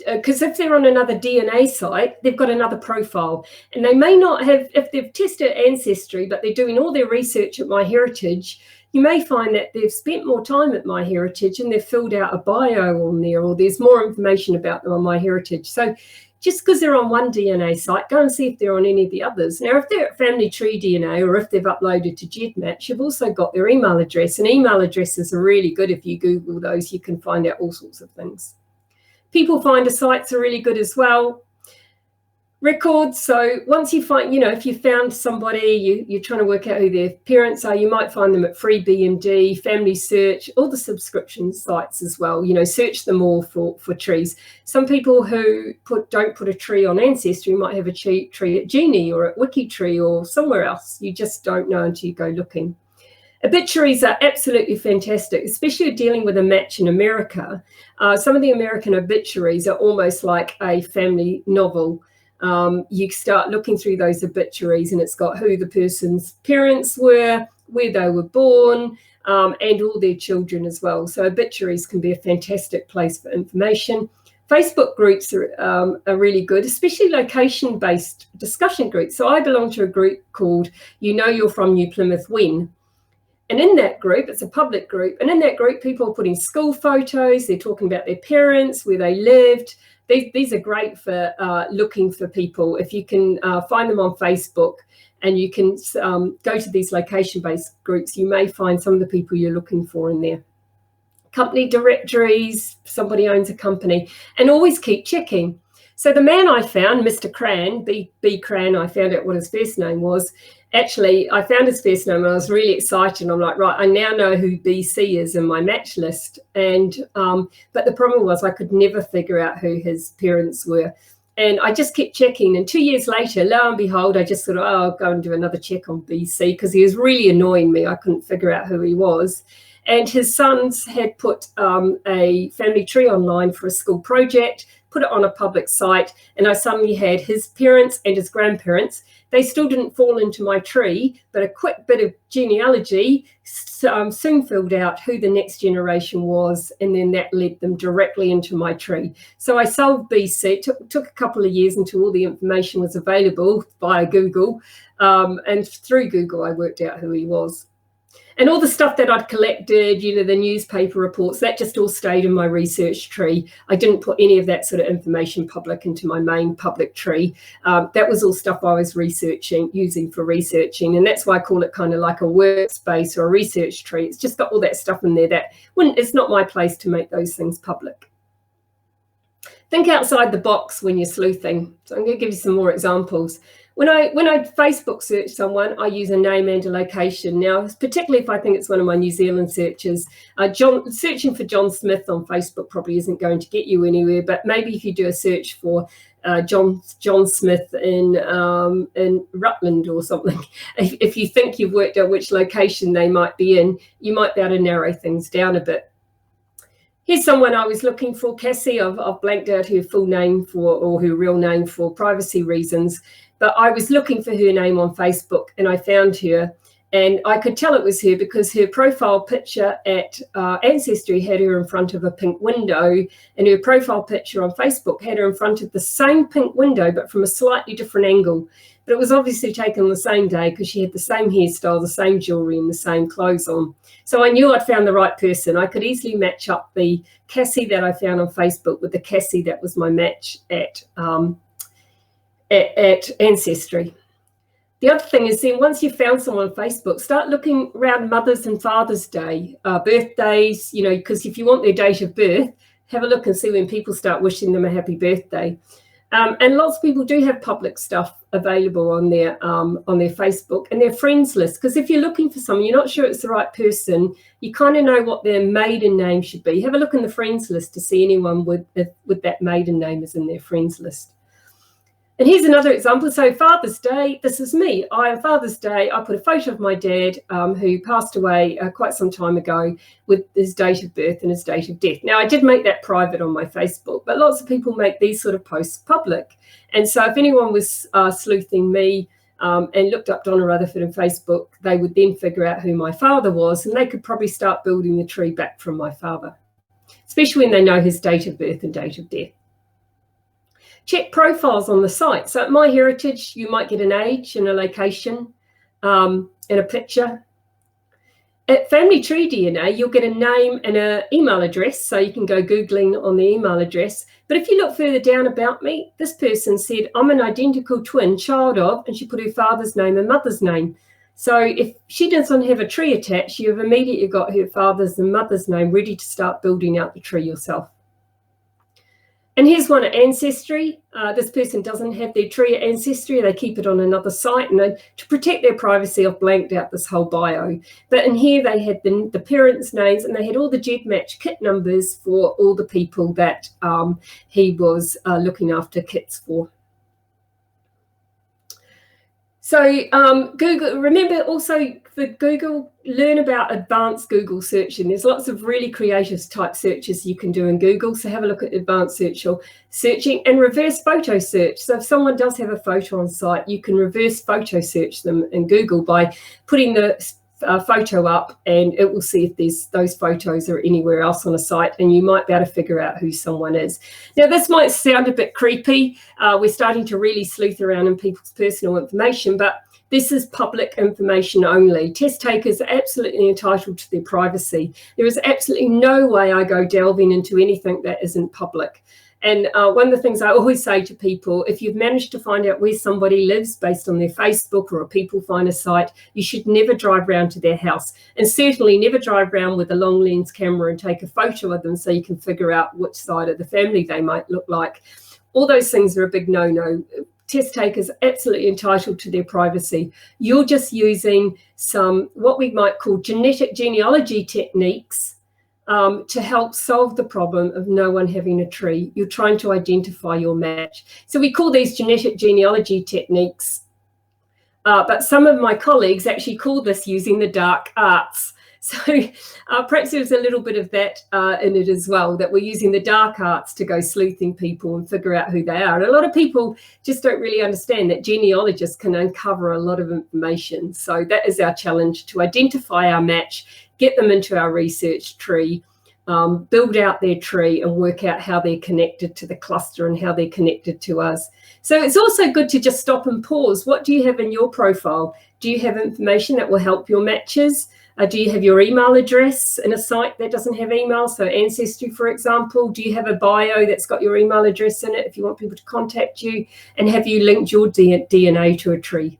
because if they're on another DNA site, they've got another profile, and they may not have, if they've tested Ancestry, but they're doing all their research at MyHeritage, you may find that they've spent more time at MyHeritage and they've filled out a bio on there, or there's more information about them on MyHeritage. So just because they're on one DNA site, go and see if they're on any of the others. Now, if they're at Family Tree DNA, or if they've uploaded to GEDmatch, you've also got their email address, and email addresses are really good. If you Google those, you can find out all sorts of things. People finder sites are really good as well. Records, so once you find, if you found somebody, you're trying to work out who their parents are, you might find them at FreeBMD, Family Search, all the subscription sites as well. Search them all for trees. Some people who don't put a tree on Ancestry might have a tree at Genie or at WikiTree or somewhere else. You just don't know until you go looking. Obituaries are absolutely fantastic, especially dealing with a match in America. Some of the American obituaries are almost like a family novel. You start looking through those obituaries and it's got who the person's parents were, where they were born, and all their children as well. So obituaries can be a fantastic place for information. Facebook groups are really good, especially location-based discussion groups. So I belong to a group called You Know You're From New Plymouth When. And in that group, it's a public group, and in that group, people are putting school photos, they're talking about their parents, where they lived. These are great for looking for people. If you can find them on Facebook and you can go to these location-based groups, you may find some of the people you're looking for in there. Company directories, somebody owns a company, and always keep checking. So the man I found, Mr. Cran, B. Cran, I found out what his first name was. Actually, I found his first name and I was really excited. I'm like, right, I now know who BC is in my match list. And but the problem was I could never figure out who his parents were. And I just kept checking. And 2 years later, lo and behold, I just thought, oh, I'll go and do another check on BC because he was really annoying me. I couldn't figure out who he was. And his sons had put a family tree online for a school project, put it on a public site, and I suddenly had his parents and his grandparents. They still didn't fall into my tree, but a quick bit of genealogy soon filled out who the next generation was, and then that led them directly into my tree. So I solved BC. It took a couple of years until all the information was available via Google, and through Google I worked out who he was. And all the stuff that I'd collected, you know, the newspaper reports, that just all stayed in my research tree. I didn't put any of that sort of information public into my main public tree. That was all stuff I was using for researching. And that's why I call it kind of like a workspace or a research tree. It's just got all that stuff in there that it's not my place to make those things public. Think outside the box when you're sleuthing. So I'm going to give you some more examples. When I Facebook search someone, I use a name and a location. Now, particularly if I think it's one of my New Zealand searches, searching for John Smith on Facebook probably isn't going to get you anywhere. But maybe if you do a search for John Smith in Rutland or something, if you think you've worked out which location they might be in, you might be able to narrow things down a bit. Here's someone I was looking for, Cassie. I've blanked out her full name or her real name for privacy reasons. But I was looking for her name on Facebook and I found her, and I could tell it was her because her profile picture at Ancestry had her in front of a pink window, and her profile picture on Facebook had her in front of the same pink window but from a slightly different angle. But it was obviously taken the same day because she had the same hairstyle, the same jewelry and the same clothes on. So I knew I'd found the right person. I could easily match up the Cassie that I found on Facebook with the Cassie that was my match at Ancestry. The other thing is then once you've found someone on Facebook, start looking around Mother's and Father's Day, birthdays, you know, because if you want their date of birth, have a look and see when people start wishing them a happy birthday. And lots of people do have public stuff available on their Facebook and their friends list. Because if you're looking for someone, you're not sure it's the right person, you kind of know what their maiden name should be. Have a look in the friends list to see anyone with that maiden name is in their friends list. And here's another example. So Father's Day, this is me. On Father's Day, I put a photo of my dad who passed away quite some time ago with his date of birth and his date of death. Now, I did make that private on my Facebook, but lots of people make these sort of posts public. And so if anyone was sleuthing me and looked up Donna Rutherford on Facebook, they would then figure out who my father was, and they could probably start building the tree back from my father, especially when they know his date of birth and date of death. Check profiles on the site. So at MyHeritage, you might get an age and a location and a picture. At Family Tree DNA, you'll get a name and an email address, so you can go Googling on the email address. But if you look further down about me, this person said, I'm an identical twin, child of, and she put her father's name and mother's name. So if she doesn't have a tree attached, you've immediately got her father's and mother's name ready to start building out the tree yourself. And here's one at Ancestry. This person doesn't have their tree at Ancestry. They keep it on another site. And to protect their privacy, I've blanked out this whole bio. But in here, they had the parents' names and they had all the GEDmatch kit numbers for all the people that he was looking after kits for. So Google, remember also for Google, learn about advanced Google searching. There's lots of really creative type searches you can do in Google. So have a look at advanced searching and reverse photo search. So if someone does have a photo on site, you can reverse photo search them in Google by putting the photo up, and it will see if those photos are anywhere else on a site, and you might be able to figure out who someone is. Now, this might sound a bit creepy. We're starting to really sleuth around in people's personal information, but this is public information only. Test takers are absolutely entitled to their privacy. There is absolutely no way I go delving into anything that isn't public. And one of the things I always say to people, if you've managed to find out where somebody lives based on their Facebook or a people finder site, you should never drive round to their house, and certainly never drive round with a long lens camera and take a photo of them so you can figure out which side of the family they might look like. All those things are a big no-no. Test takers are absolutely entitled to their privacy. You're just using some what we might call genetic genealogy techniques to help solve the problem of no one having a tree. You're trying to identify your match. So we call these genetic genealogy techniques, but some of my colleagues actually call this using the dark arts. So perhaps there's a little bit of that in it as well, that we're using the dark arts to go sleuthing people and figure out who they are. And a lot of people just don't really understand that genealogists can uncover a lot of information. So that is our challenge, to identify our match, get them into our research tree, build out their tree and work out how they're connected to the cluster and how they're connected to us. So it's also good to just stop and pause. What do you have in your profile? Do you have information that will help your matches? Do you have your email address in a site that doesn't have email? So Ancestry, for example. Do you have a bio that's got your email address in it if you want people to contact you? And have you linked your DNA to a tree?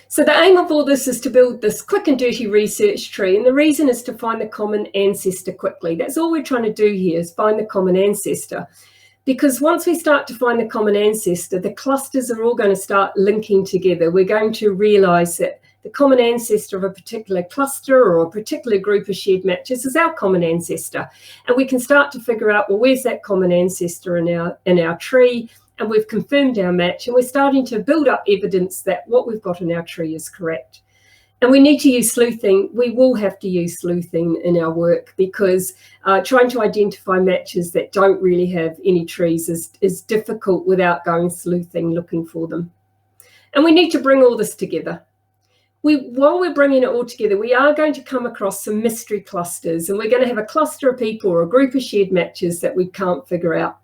So the aim of all this is to build this quick and dirty research tree. And the reason is to find the common ancestor quickly. That's all we're trying to do here, is find the common ancestor. Because once we start to find the common ancestor, the clusters are all going to start linking together. We're going to realize that the common ancestor of a particular cluster or a particular group of shared matches is our common ancestor. And we can start to figure out, well, where's that common ancestor in our tree? And we've confirmed our match, and we're starting to build up evidence that what we've got in our tree is correct. And we need to use sleuthing. We will have to use sleuthing in our work, because trying to identify matches that don't really have any trees is difficult without going sleuthing, looking for them. And we need to bring all this together. While we're bringing it all together, we are going to come across some mystery clusters, and we're going to have a cluster of people or a group of shared matches that we can't figure out.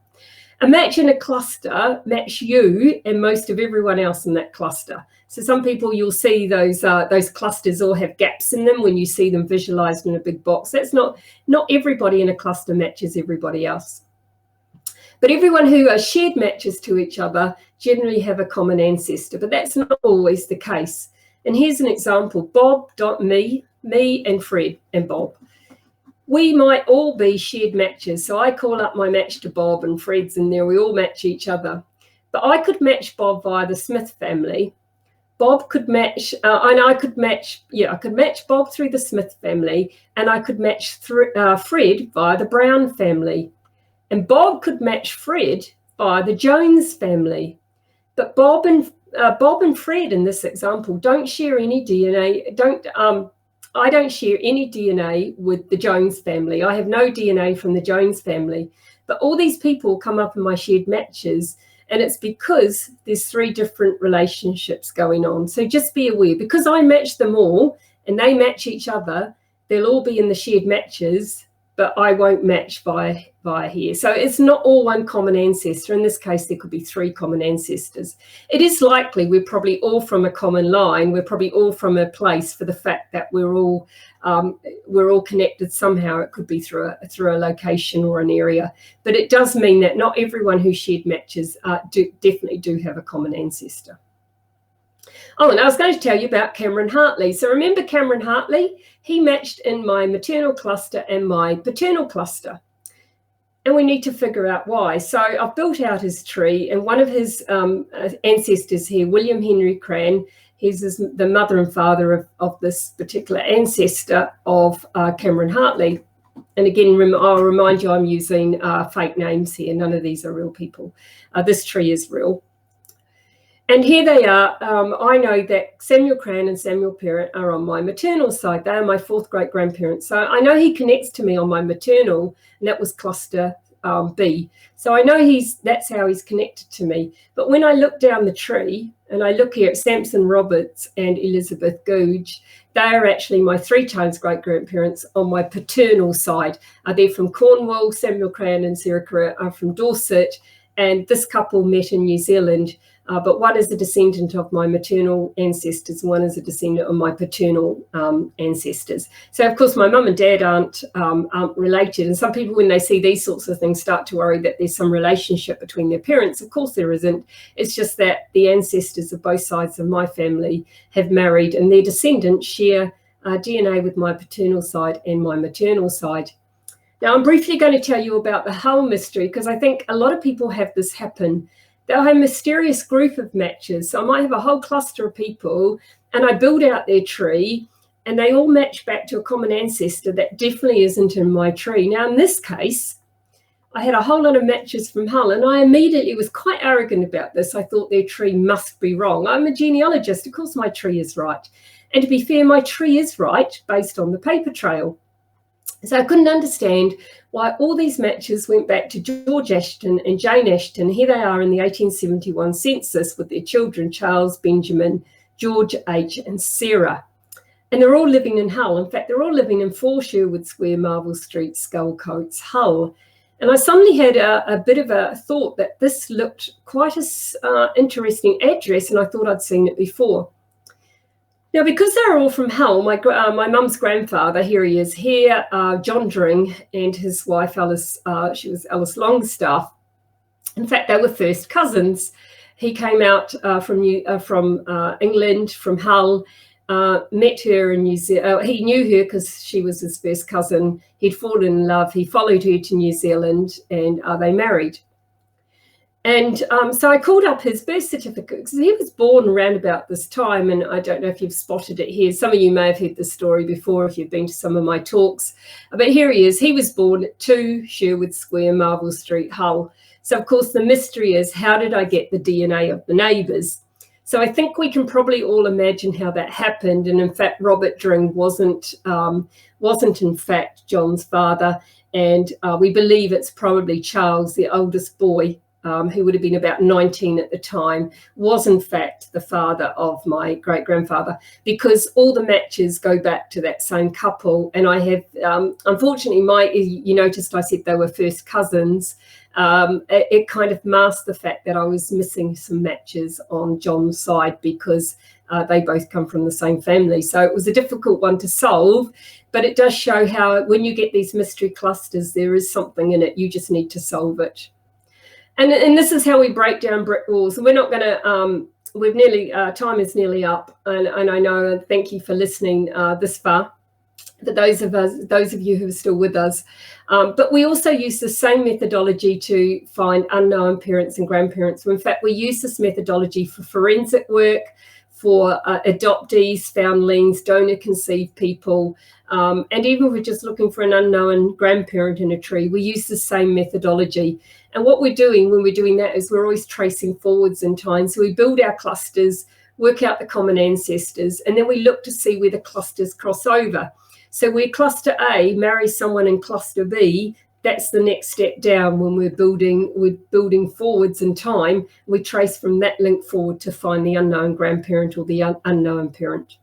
A match in a cluster match you and most of everyone else in that cluster. So some people, you'll see those clusters all have gaps in them when you see them visualized in a big box. That's not everybody in a cluster matches everybody else. But everyone who are shared matches to each other generally have a common ancestor, but that's not always the case. And here's an example: Bob, me and Fred and Bob. We might all be shared matches. So I call up my match to Bob, and Fred's in there. We all match each other. But I could match Bob via the Smith family. Bob could match, and I could match Bob through the Smith family, and I could match Fred via the Brown family. And Bob could match Fred via the Jones family. But Bob and Fred in this example don't share any DNA. I don't share any DNA with the Jones family. I have no DNA from the Jones family. But all these people come up in my shared matches, and it's because there's 3 different relationships going on. So just be aware, because I match them all and they match each other, they'll all be in the shared matches, but I won't match via here. So it's not all one common ancestor. In this case, there could be 3 common ancestors. It is likely we're probably all from a common line. We're probably all from a place, for the fact that we're all connected somehow. It could be through a location or an area. But it does mean that not everyone who shared matches definitely do have a common ancestor. Oh, and I was going to tell you about Cameron Hartley. So remember Cameron Hartley? He matched in my maternal cluster and my paternal cluster. And we need to figure out why. So I've built out his tree, and one of his ancestors here, William Henry Cran, he's the mother and father of this particular ancestor of Cameron Hartley. And again, I'll remind you, I'm using fake names here. None of these are real people. This tree is real. And here they are. I know that Samuel Cran and Samuel Parent are on my maternal side. They are my fourth great grandparents. So I know he connects to me on my maternal, and that was cluster B. So I know that's how he's connected to me. But when I look down the tree and I look here at Samson Roberts and Elizabeth Googe, they are actually my 3 times great grandparents on my paternal side. They're from Cornwall. Samuel Cran and Sarah Kerr are from Dorset, and this couple met in New Zealand. But one is a descendant of my maternal ancestors, one is a descendant of my paternal ancestors. So, of course, my mum and dad aren't related. And some people, when they see these sorts of things, start to worry that there's some relationship between their parents. Of course, there isn't. It's just that the ancestors of both sides of my family have married, and their descendants share DNA with my paternal side and my maternal side. Now, I'm briefly going to tell you about the Hull mystery, because I think a lot of people have this happen. They'll have a mysterious group of matches. So I might have a whole cluster of people, and I build out their tree, and they all match back to a common ancestor that definitely isn't in my tree. Now, in this case, I had a whole lot of matches from Hull, and I immediately was quite arrogant about this. I thought their tree must be wrong. I'm a genealogist. Of course, my tree is right. And to be fair, my tree is right based on the paper trail. So I couldn't understand why all these matches went back to George Ashton and Jane Ashton. Here they are in the 1871 census with their children, Charles, Benjamin, George H. and Sarah. And they're all living in Hull. In fact, they're all living in 4 Sherwood Square, Marble Street, Skullcoats, Hull. And I suddenly had a bit of a thought that this looked quite an interesting address, and I thought I'd seen it before. Now, because they're all from Hull, my mum's grandfather, here he is here, John Dring, and his wife, Alice, she was Alice Longstaff. In fact, they were first cousins. He came out from England, from Hull, met her in New Zealand. He knew her because she was his first cousin. He'd fallen in love. He followed her to New Zealand, and they married. And so I called up his birth certificate because he was born around about this time. And I don't know if you've spotted it here. Some of you may have heard this story before if you've been to some of my talks. But here he is. He was born at 2 Sherwood Square, Marble Street, Hull. So, of course, the mystery is, how did I get the DNA of the neighbours? So I think we can probably all imagine how that happened. And in fact, Robert Dring wasn't in fact John's father. And we believe it's probably Charles, the oldest boy, who would have been about 19 at the time, was in fact the father of my great-grandfather, because all the matches go back to that same couple. And I have, unfortunately, you noticed I said they were first cousins. It kind of masked the fact that I was missing some matches on John's side because they both come from the same family. So it was a difficult one to solve, but it does show how when you get these mystery clusters, there is something in it. You just need to solve it. And this is how we break down brick walls. And we're not going to, we've nearly, time is nearly up. And I know, thank you for listening this far, for those of you who are still with us. But we also use the same methodology to find unknown parents and grandparents. In fact, we use this methodology for forensic work, for adoptees, foundlings, donor-conceived people, and even if we're just looking for an unknown grandparent in a tree, we use the same methodology. And what we're doing when we're doing that is we're always tracing forwards in time. So we build our clusters, work out the common ancestors, and then we look to see where the clusters cross over. So where cluster A marries someone in cluster B, that's the next step down when we're building forwards in time. We trace from that link forward to find the unknown grandparent or the unknown parent.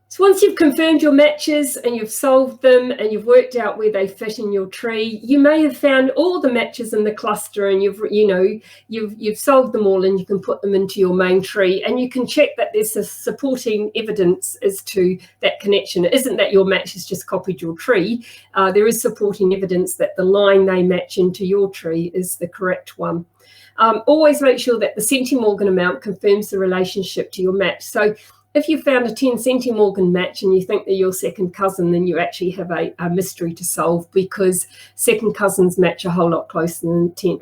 So once you've confirmed your matches and you've solved them and you've worked out where they fit in your tree, you may have found all the matches in the cluster and you've solved them all, and you can put them into your main tree, and you can check that there's a supporting evidence as to that connection. It isn't that your match has just copied your tree. There is supporting evidence that the line they match into your tree is the correct one. Always make sure that the centimorgan amount confirms the relationship to your match. So if you found a 10 centimorgan match and you think they're your second cousin, then you actually have a mystery to solve, because second cousins match a whole lot closer than 10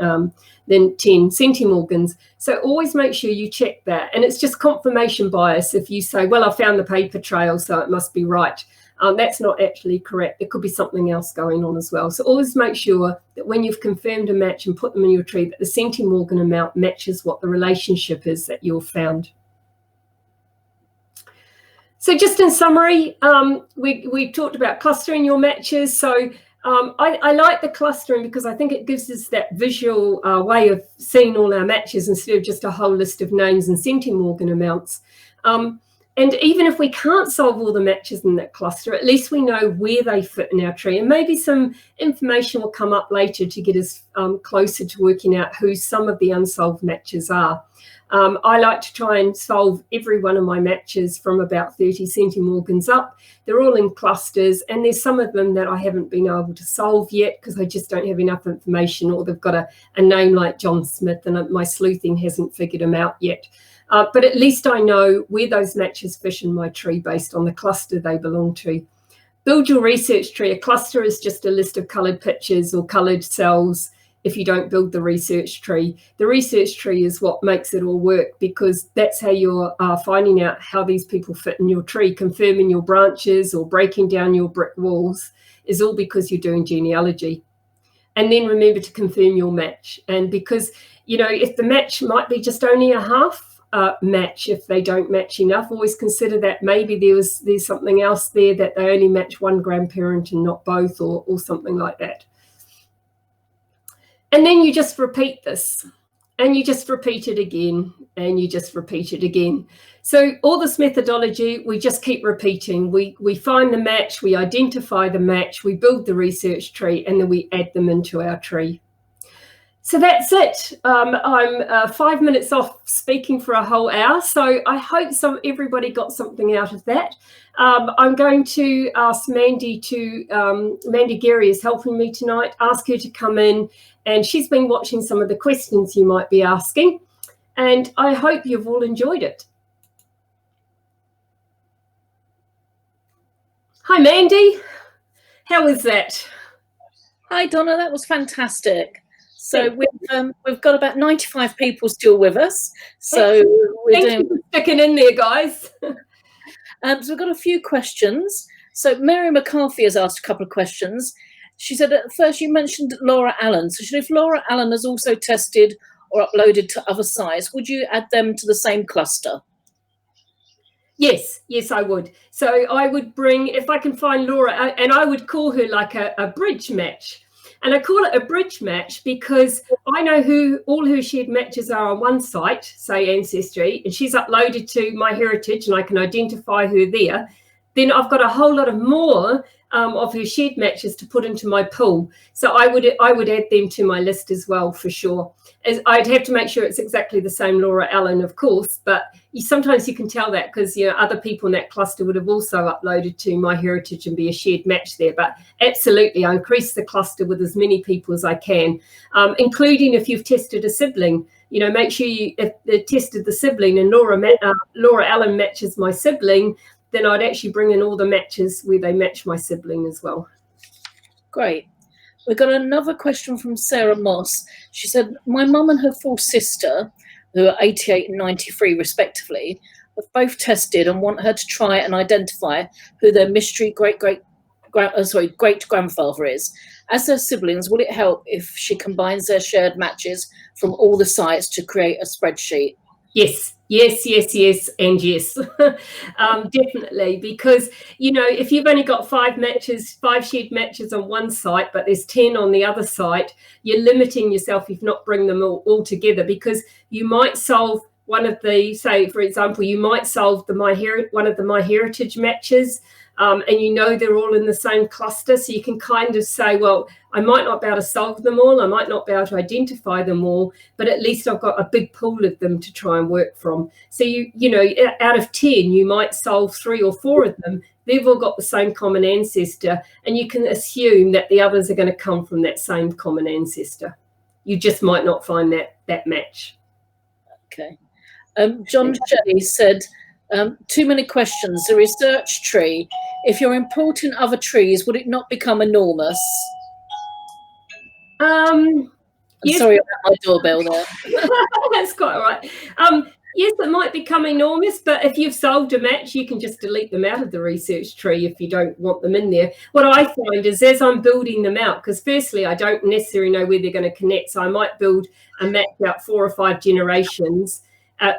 centimorgans. So always make sure you check that. And it's just confirmation bias if you say, well, I found the paper trail, so it must be right. That's not actually correct. There could be something else going on as well. So always make sure that when you've confirmed a match and put them in your tree, that the centimorgan amount matches what the relationship is that you've found. So just in summary, we talked about clustering your matches. So I like the clustering because I think it gives us that visual way of seeing all our matches instead of just a whole list of names and centimorgan amounts. And even if we can't solve all the matches in that cluster, at least we know where they fit in our tree. And maybe some information will come up later to get us closer to working out who some of the unsolved matches are. I like to try and solve every one of my matches from about 30 centimorgans up. They're all in clusters, and there's some of them that I haven't been able to solve yet because I just don't have enough information, or they've got a name like John Smith and my sleuthing hasn't figured them out yet. But at least I know where those matches fish in my tree based on the cluster they belong to. Build your research tree. A cluster is just a list of coloured pictures or coloured cells. If you don't build the research tree, the research tree is what makes it all work, because that's how you're finding out how these people fit in your tree. Confirming your branches or breaking down your brick walls is all because you're doing genealogy. And then remember to confirm your match. And because, you know, if the match might be just only a half match, if they don't match enough, always consider that maybe there's something else there, that they only match one grandparent and not both, or something like that. And then you just repeat this, and you just repeat it again, and you just repeat it again. So all this methodology, we just keep repeating. We find the match, we identify the match, we build the research tree, and then we add them into our tree. So that's it. I'm 5 minutes off speaking for a whole hour, so I hope everybody got something out of that. I'm going to ask Mandy Mandy Gary is helping me tonight, ask her to come in, and she's been watching some of the questions you might be asking, and I hope you've all enjoyed it. Hi, Mandy. How was that? Hi, Donna. That was fantastic. So we've got about 95 people still with us. So Thank you for sticking in there, guys. So we've got a few questions. So Mary McCarthy has asked a couple of questions. She said at first you mentioned Laura Allen. So if Laura Allen has also tested or uploaded to other sites, would you add them to the same cluster? Yes, I would. So I would bring, if I can find Laura, and I would call her like a bridge match. And I call it a bridge match because I know who all her shared matches are on one site, say Ancestry, and she's uploaded to MyHeritage and I can identify her there. Then I've got a whole lot of more of her shared matches to put into my pool. So I would add them to my list as well, for sure. As I'd have to make sure it's exactly the same Laura Allen, of course, but sometimes you can tell that because other people in that cluster would have also uploaded to MyHeritage and be a shared match there. But absolutely, I increase the cluster with as many people as I can, including if you've tested a sibling. Make sure if they tested the sibling and Laura Allen matches my sibling, then I'd actually bring in all the matches where they match my sibling as well. Great. We've got another question from Sarah Moss. She said, my mum and her full sister, who are 88 and 93 respectively, have both tested and want her to try and identify who their mystery great-grandfather is. As their siblings, will it help if she combines their shared matches from all the sites to create a spreadsheet? Yes, and yes. Definitely, because if you've only got 5 shared matches on one site, but there's 10 on the other site, you're limiting yourself if not bring them all together, because you might solve one of the, say for example, you might solve one of the MyHeritage matches, and they're all in the same cluster, so you can kind of say, well, I might not be able to solve them all, I might not be able to identify them all, but at least I've got a big pool of them to try and work from. So out of 10, you might solve 3 or 4 of them. They've all got the same common ancestor, and you can assume that the others are going to come from that same common ancestor. You just might not find that match. Okay. John Shelley said, too many questions. The research tree, if you're importing other trees, would it not become enormous? I'm yes. sorry about my doorbell there. That's quite all right. Yes, it might become enormous, but if you've solved a match, you can just delete them out of the research tree if you don't want them in there. What I find is as I'm building them out, because firstly, I don't necessarily know where they're going to connect. So I might build a match out 4 or 5 generations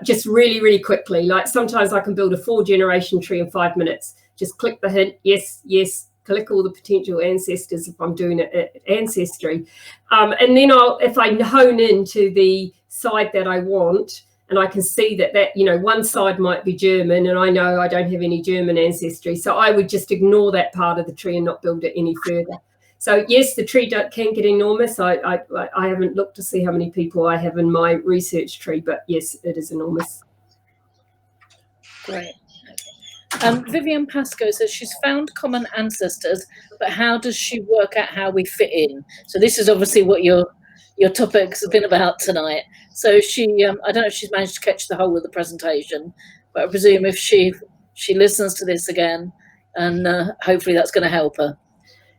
just really, really quickly. Like sometimes I can build a 4-generation tree in 5 minutes. Just click the hint, yes, yes, click all the potential ancestors if I'm doing it at Ancestry. And then if I hone into the side that I want, and I can see that, one side might be German, and I know I don't have any German ancestry. So I would just ignore that part of the tree and not build it any further. So yes, the tree can get enormous. I haven't looked to see how many people I have in my research tree, but yes, it is enormous. Great. Vivian Pascoe says she's found common ancestors, but how does she work out how we fit in? So this is obviously what your topics have been about tonight. So she, I don't know if she's managed to catch the whole of the presentation, but I presume if she listens to this again, and hopefully that's going to help her.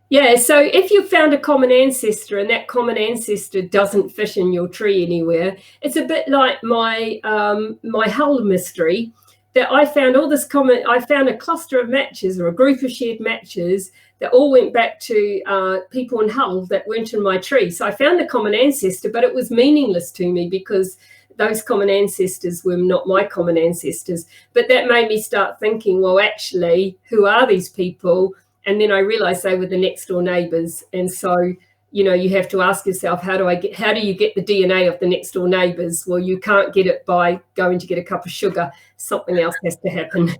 Yeah, so if you've found a common ancestor and that common ancestor doesn't fit in your tree anywhere, it's a bit like my Hull mystery, that I found I found a cluster of matches or a group of shared matches that all went back to people in Hull that weren't in my tree. So I found a common ancestor, but it was meaningless to me because those common ancestors were not my common ancestors. But that made me start thinking, well, actually, who are these people? And then I realized they were the next door neighbors. And so, you have to ask yourself, how do you get the DNA of the next door neighbors? Well, you can't get it by going to get a cup of sugar. Something else has to happen.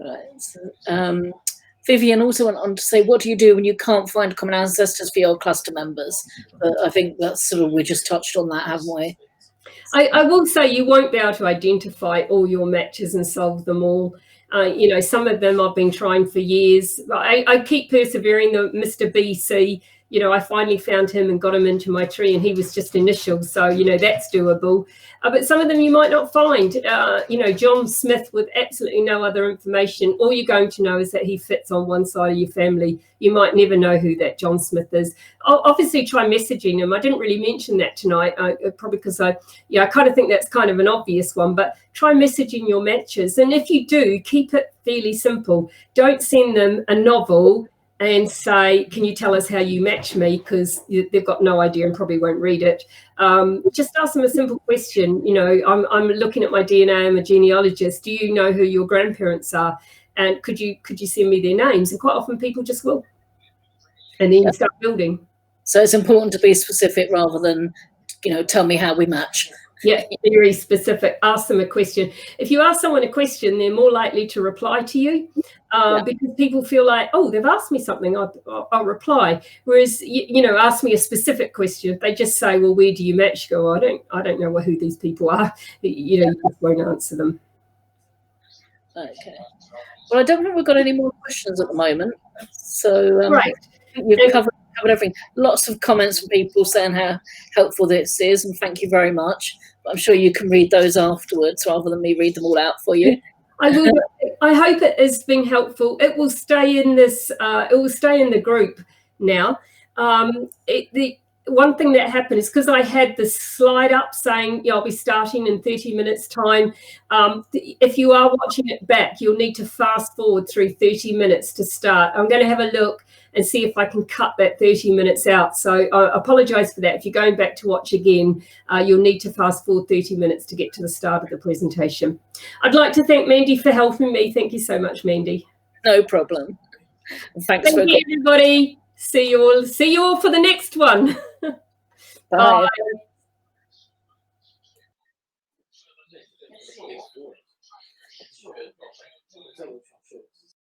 Right. So, Vivian also went on to say, what do you do when you can't find common ancestors for your cluster members? But I think that's we just touched on that, haven't we? I will say you won't be able to identify all your matches and solve them all. Some of them I've been trying for years. I keep persevering. The Mr. BC, I finally found him and got him into my tree, and he was just initials. So, that's doable. But some of them you might not find. John Smith with absolutely no other information. All you're going to know is that he fits on one side of your family. You might never know who that John Smith is. I'll obviously try messaging him. I didn't really mention that tonight, probably because I kind of think that's kind of an obvious one, but try messaging your matches. And if you do, keep it fairly simple. Don't send them a novel and say, can you tell us how you match me? Because they've got no idea and probably won't read it. Just ask them a simple question. I'm looking at my DNA. I'm a genealogist. Do you know who your grandparents are? And could you send me their names? And quite often people just will. And then you start building. So it's important to be specific rather than, tell me how we match. Yeah, very specific. Ask them a question. If you ask someone a question, they're more likely to reply to you because people feel like, oh, they've asked me something, I'll reply. Whereas, ask me a specific question. If they just say, well, where do you match? Go, I don't know who these people are. You just won't answer them. Okay. Well, I don't think we've got any more questions at the moment. So right. You've covered everything. Lots of comments from people saying how helpful this is, and thank you very much. But I'm sure you can read those afterwards rather than me read them all out for you. I will. I hope it has been helpful. It will stay in this. It will stay in the group now. The one thing that happened is because I had the slide up saying I'll be starting in 30 minutes time. If you are watching it back, you'll need to fast forward through 30 minutes to start. I'm going to have a look and see if I can cut that 30 minutes out. So I apologise for that. If you're going back to watch again, you'll need to fast forward 30 minutes to get to the start of the presentation. I'd like to thank Mandy for helping me. Thank you so much, Mandy. No problem. Thanks Thank you, everybody. See you all for the next one. Bye. Bye.